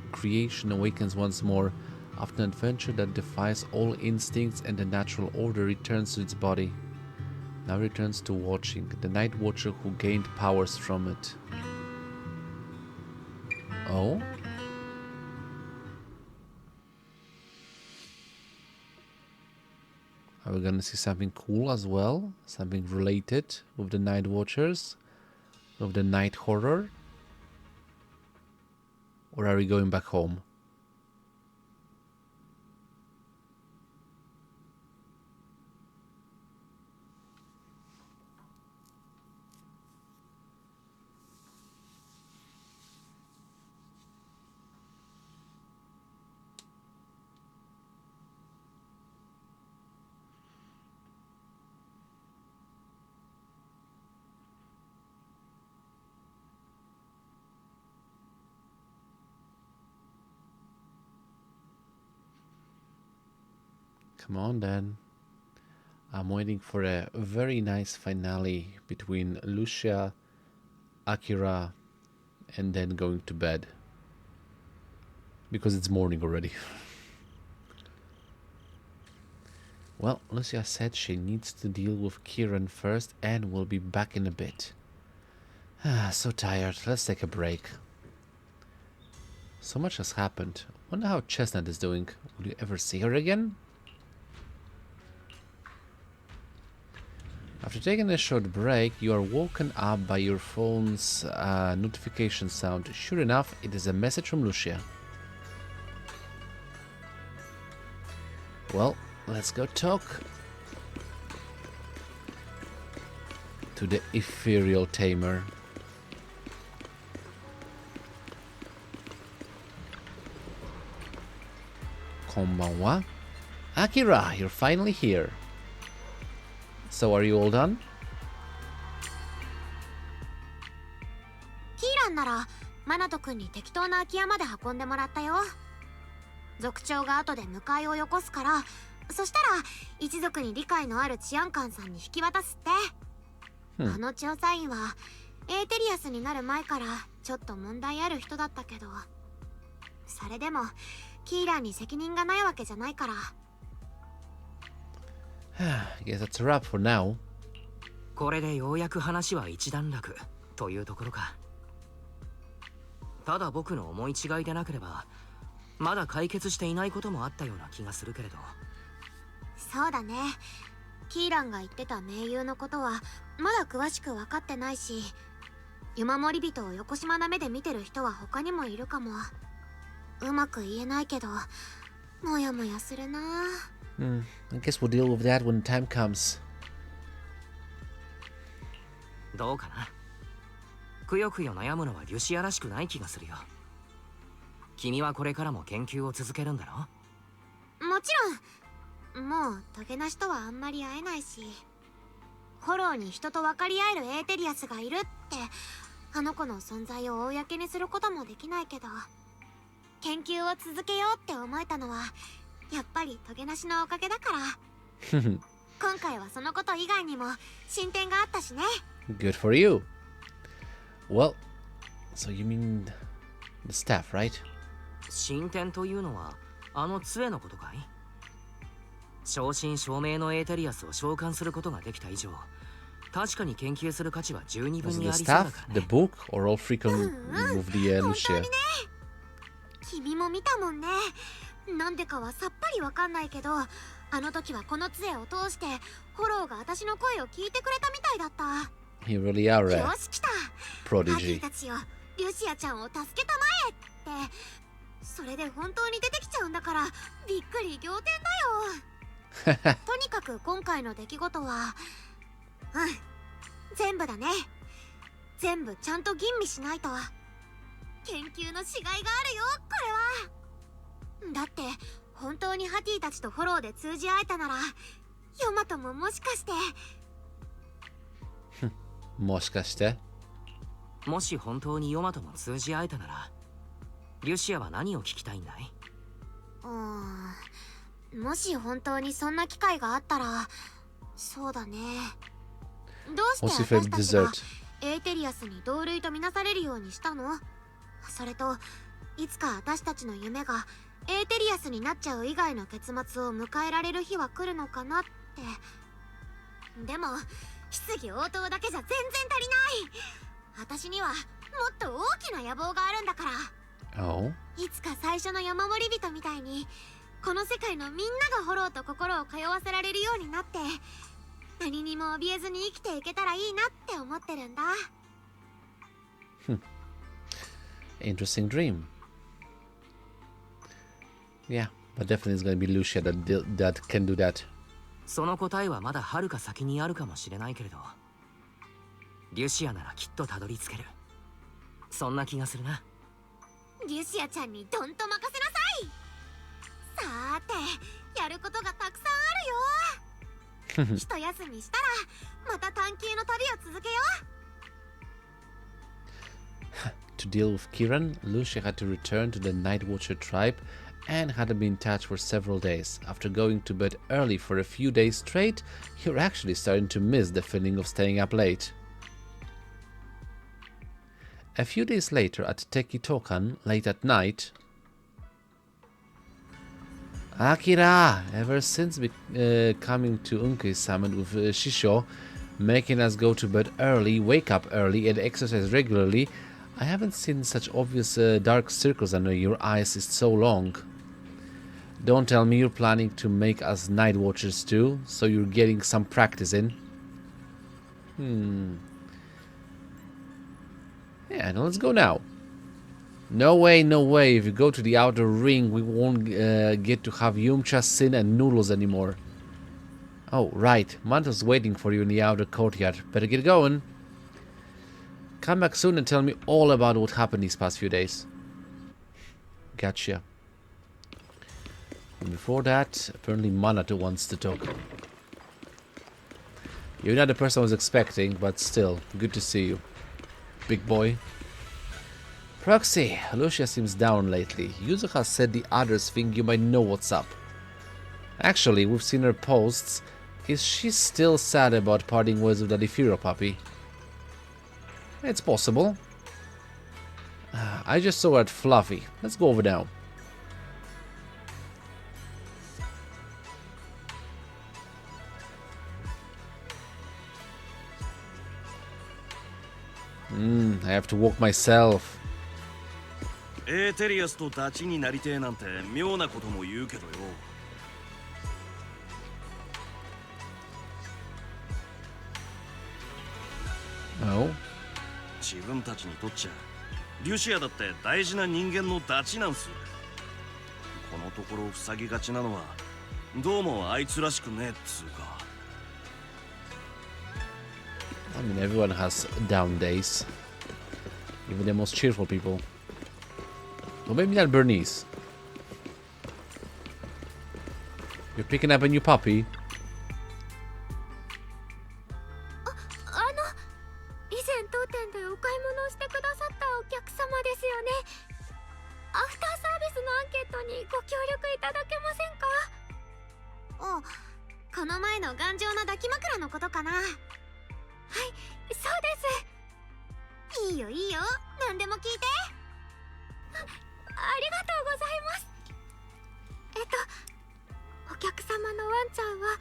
awakens once more. After an adventure that defies all instincts and the natural order, returns to its body. Now returns to watching, the Night Watcher who gained powers from it. Oh? Are we gonna see something cool as well? Something related with the Night Watchers? With the Night Horror? Or are we going back home? Come on then. I'm waiting for a very nice finale between Lucia, Akira, and then going to bed. Because it's morning already. Well, Lucia said she needs to deal with Kieran first and will be back in a bit. So tired. Let's take a break. So much has happened. Wonder how Chestnut is doing. Will you ever see her again? After taking a short break, you are woken up by your phone's notification sound. Sure enough, it is a message from Lucia. Well, let's go talk to the ethereal tamer. Konbanwa. Akira, you're finally here. So are you all done? キーランならマナト君に適当な空き家まで運んでもらったよ。族長が後で迎えをよこすから、そしたら一族に理解のある治安官さんに引き渡すって。あの調査員はエーテリアスになる前からちょっと問題ある人だったけど、それでもキーランに責任がないわけじゃないから。I guess that's a wrap for now. これでようやく話は一段落というところか。ただ僕の思い違いでなければまだ解決していないこともあったような気がするけれど。そうだね。キーランが言ってた盟友のことはまだ詳しく分かってないし、湯守り人を横島な目で見てる人は他にもいるかも。うまく言えないけどもやもやするな。I guess we'll deal with that when the time comes. どうかな。くよくよ悩むのはリュシアらしくない気がするよ。君はこれからも研究を続けるんだろ？もちろん。もうトゲなしとはあんまり会えないし、フォローに人と分かり合えるエーテリアスがいるってあの子の存在を公にすることもできないけど、研究を続けようって思えたのはやっぱりトゲなしのおかげだから。今回はそのこと以外にも進展があったしね。Good for you. Well, so you mean the staff, right? 進展というのはあの杖のことかい？正真正銘のエーテリアスを召喚することができた以上、確かに研究する価値は十二分 Was it に the ありそうだ staff, から the ね。book, or all three can move the Lucia? 君も見たもんね。なんでかはさっぱりわかんないけど、あの時はこの杖を通してフォローが私の声を聞いてくれたみたいだった。You really are よ a し来た。パーティ prodigy. ーたちよ、リュシアちゃんを助けたまえって。それで本当に出てきちゃうんだからびっくり仰天だよ。とにかく今回の出来事は、全部だね。全部ちゃんと吟味しないと。研究のしがいがあるよ、これは。だって本当にハティたちとフォローで通じ合えたなら、ヨマトももしかして。もしかして？もし本当にヨマとも通じ合えたなら、リュシアは何を聞きたいんだい？もし本当にそんな機会があったら、そうだね。どうして私たちがエーテリアスに同類とみなされるようにしたの？それと、いつか私たちの夢がエーテリアスになっちゃう以外の結末を迎えられる日は来るのかなって。でも質疑応答だけじゃ全然足りない。私にはもっと大きな野望があるんだから。Oh? いつか最初の山守り人みたいに、この世界のみんながフォローと心を通わせられるようになって、何にも怯えずに生きていけたらいいなって思ってるんだ。Interesting dream. Yeah, but definitely it's gonna be Lucia that can do that. その答えはまだはるか先にあるかもしれないけれど、リュシアならきっとたどり着ける。そんな気がするな。リュシアちゃんにどんと任せなさい。さーて、やることがたくさんあるよ。一休みしたらまた探求の旅を続けよう。To deal with Kiran, Lucia had to return to the Night Watcher tribe and hadn't been touched for several days. After going to bed early for a few days straight, you're actually starting to miss the feeling of staying up late. A few days later at Tekitokan, late at night, Akira, ever since coming to Unkei Summit with Shisho, making us go to bed early, wake up early, and exercise regularly, I haven't seen such obvious dark circles under your eyes in so long. Don't tell me you're planning to make us night watchers too, so you're getting some practice in. Yeah, now let's go now. No way, no way. If you go to the outer ring, we won't get to have Yumcha, Sin, and Noodles anymore. Oh, right. Manto's waiting for you in the outer courtyard. Better get going. Come back soon and tell me all about what happened these past few days. Gotcha. And before that, apparently Manato wants to talk. You're not the person I was expecting, but still, good to see you. Big boy. Proxy, Lucia seems down lately. Yuzuha said the others think you might know what's up. Actually, we've seen her posts. Is she still sad about parting ways with the Defiro puppy? It's possible. I just saw her at Fluffy. Let's go over now. I have to walk myself. エーテリアスとダチになりてえなんて妙なことも言うけどよ。Oh? 自分たちにとっちゃリュシアだって大事な人間のダチなんす。このところ塞ぎがちなのはどうもあいつらしくねえっつうか。I mean, everyone has down days. Even the most cheerful people. Well, maybe not Bernice. You're picking up a new puppy. 以前当店でお買い物をしてくださったお客様ですよね。アフターサービスのアンケートにご協力いただけませんか？お、この前の頑丈な抱き枕のことかな。はい、そうです。いいよいいよ、何でも聞いて。ありがとうございます。お客様のワンちゃんは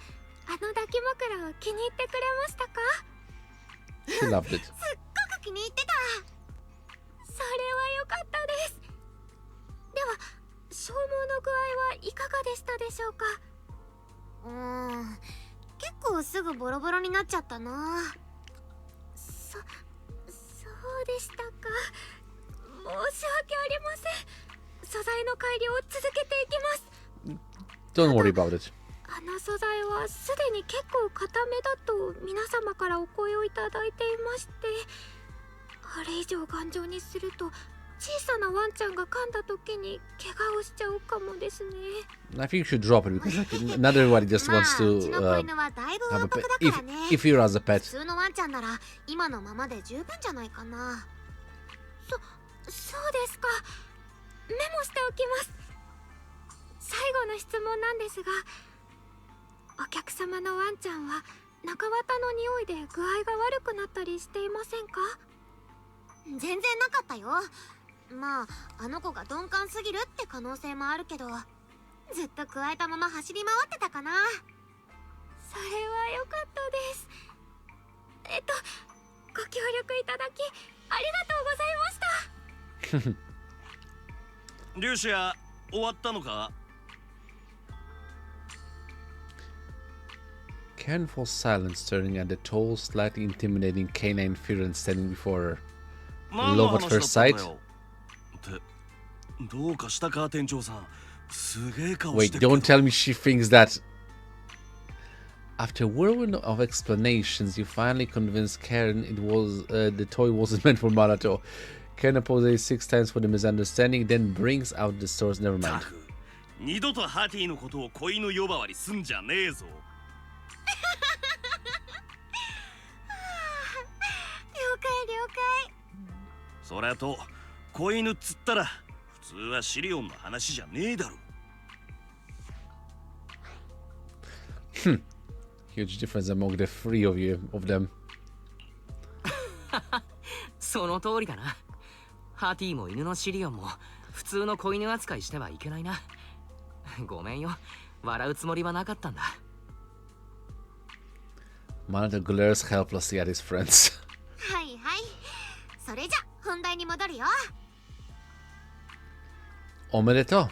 あの抱き枕を気に入ってくれましたか？ She loved it. すっごく気に入ってた。それは良かったです。では消耗の具合はいかがでしたでしょうか？結構すぐボロボロになっちゃったな。そうでしたか。申し訳ありません。素材の改良を続けていきます。 Don't worry about it. あの素材はすでに結構固めだと皆様からお声をいただいていまして、あれ以上頑丈にすると小さなワンちゃんが噛んだ時に怪我をしちゃうかもですね。 I think you should drop it because like, not everybody just wants to have a pet. If you're as a pet. 普通のワンちゃんなら今のままで十分じゃないかな。そうですか。メモしておきます。最後の質問なんですが、お客様のワンちゃんは中綿の匂いで具合が悪くなったりしていませんか？全然なかったよ。まああの子が鈍感すぎるって可能性もあるけど、ずっと加えたまま走り回ってたかな。それは良かったです。ご協力いただきありがとうございました。リュシア終わったのか？ Karen falls silent, staring at the tall, slightly intimidating canine figure standing before her. Love at first sight. どうかしたか店長さん。すげえ顔 Wait, してるけど。 don't tell me she thinks that. After a whirlwind of explanations, you finally convinced Karen it was the toy wasn't meant for Manato. Karen apologizes 6 times for the misunderstanding, then brings out the source. Never mind. 二度とハティのことを子犬呼ばわりすんじゃねえぞ。了解了解。それと子犬っつったら普通はシリオンの話じゃねえだろ。Huge difference among the three of them. その通りだな。ハティも犬のシリオンも普通の子犬扱いしてはいけないな。ごめんよ。笑うつもりはなかったんだ。Manato glares helplessly at his friends. はいはい。それじゃ本題に戻るよ。おめでとう。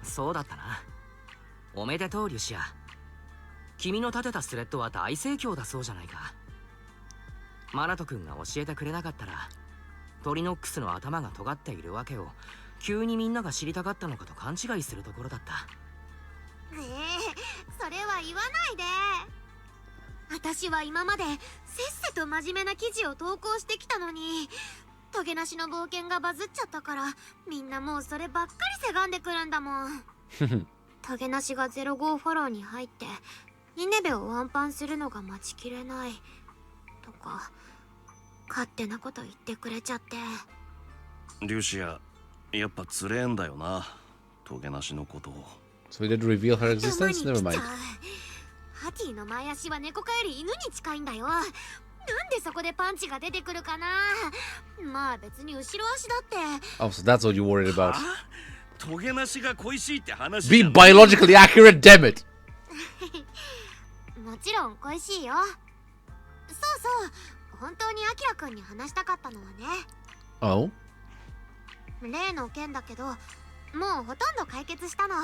そうだったな。おめでとうリュシア。君の立てたスレッドは大盛況だそうじゃないか。マナト君が教えてくれなかったらトリノックスの頭が尖っているわけを急にみんなが知りたかったのかと勘違いするところだった。それは言わないで。私は今までせっせと真面目な記事を投稿してきたのに、トゲなしの冒険がバズっちゃったからみんなもうそればっかりせがんでくるんだもん。トゲなしが05フォローに入ってイネベをワンパンするのが待ちきれないとか勝手なこと言ってくれちゃって。リュシア、やっぱつれえんだよな、トゲなしのことを。So he did reveal her existence? Never mind. ハティの前足は猫科より犬に近いんだよ。なんでそこでパンチが出てくるかな。まあ別に後ろ足だって。Oh, so that's what you worried about. トゲなしが恋しいって話。Be biologically accurate, damn it! もちろん恋しいよ。そうそう、本当にアキラくんに話したかったのはね。Oh? 例の件だけど、もうほとんど解決したの。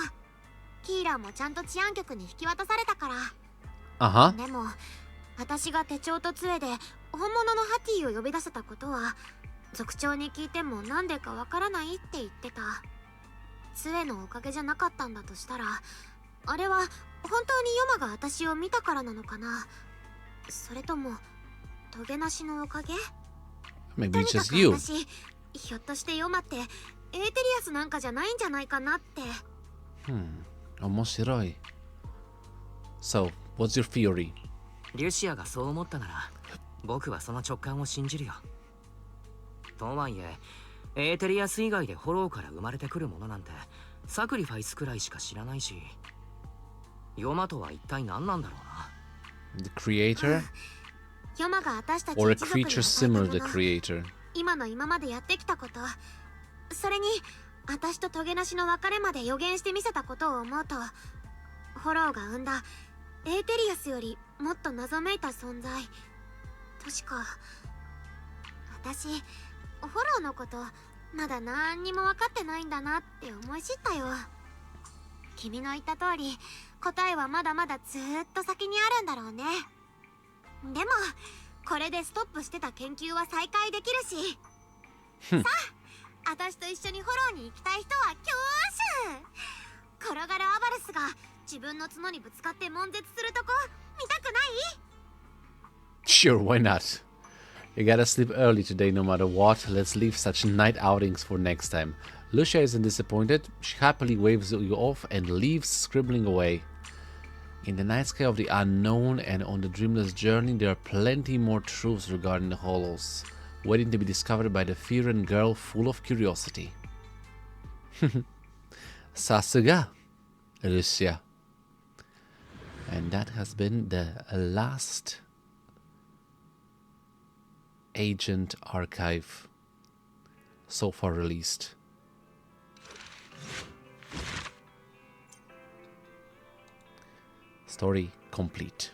キーラーもちゃんと治安局に引き渡されたから。Uh-huh. でも私が手帳と杖で本物のハティを呼び出せたことは族長に聞いてもなんでかわからないって言ってた。杖のおかげじゃなかったんだとしたら、あれは本当にヨマが私を見たからなのかな、それともトゲなしのおかげ。 Maybe とに it's か just く you. 私ひょっとしてヨマってエーテリアスなんかじゃないんじゃないかなって。面白い。So, what's your theory? リュシアがそう思ったなら僕はその直感を信じるよ。とはいえエーテリアス以外でフォローから生まれてくるものなんてサクリファイスくらいしか知らないし、ヨマとは一体何なんだろうな。 The creator? ヨマが私たち Or a 一族に creature 与 similar え to た the もの、 creator? 今までやってきたこと、それに私とトゲなしの別れまで予言してみせたことを思うと、フォローが生んだエーテリアスよりもっと謎めいた存在。確か私フォローのことまだ何にも分かってないんだなって思い知ったよ。君の言った通り答えはまだまだずーっと先にあるんだろうね。でもこれでストップしてた研究は再開できるし、さあ私と一緒にフォローに行きたい人は挙手。転がるアバルスが自分の角にぶつかって悶絶するとこ見たくない？ Sure, why not? You gotta sleep early today no matter what. Let's leave such night outings for next time. Lucia isn't disappointed. She happily waves you off and leaves, scribbling away. In the night sky of the unknown and on the Dreamless journey, there are plenty more truths regarding the Hollows, waiting to be discovered by the Firen girl full of curiosity. Sasuga, Lucia. And that has been the last Agent Archive so far released. Story complete.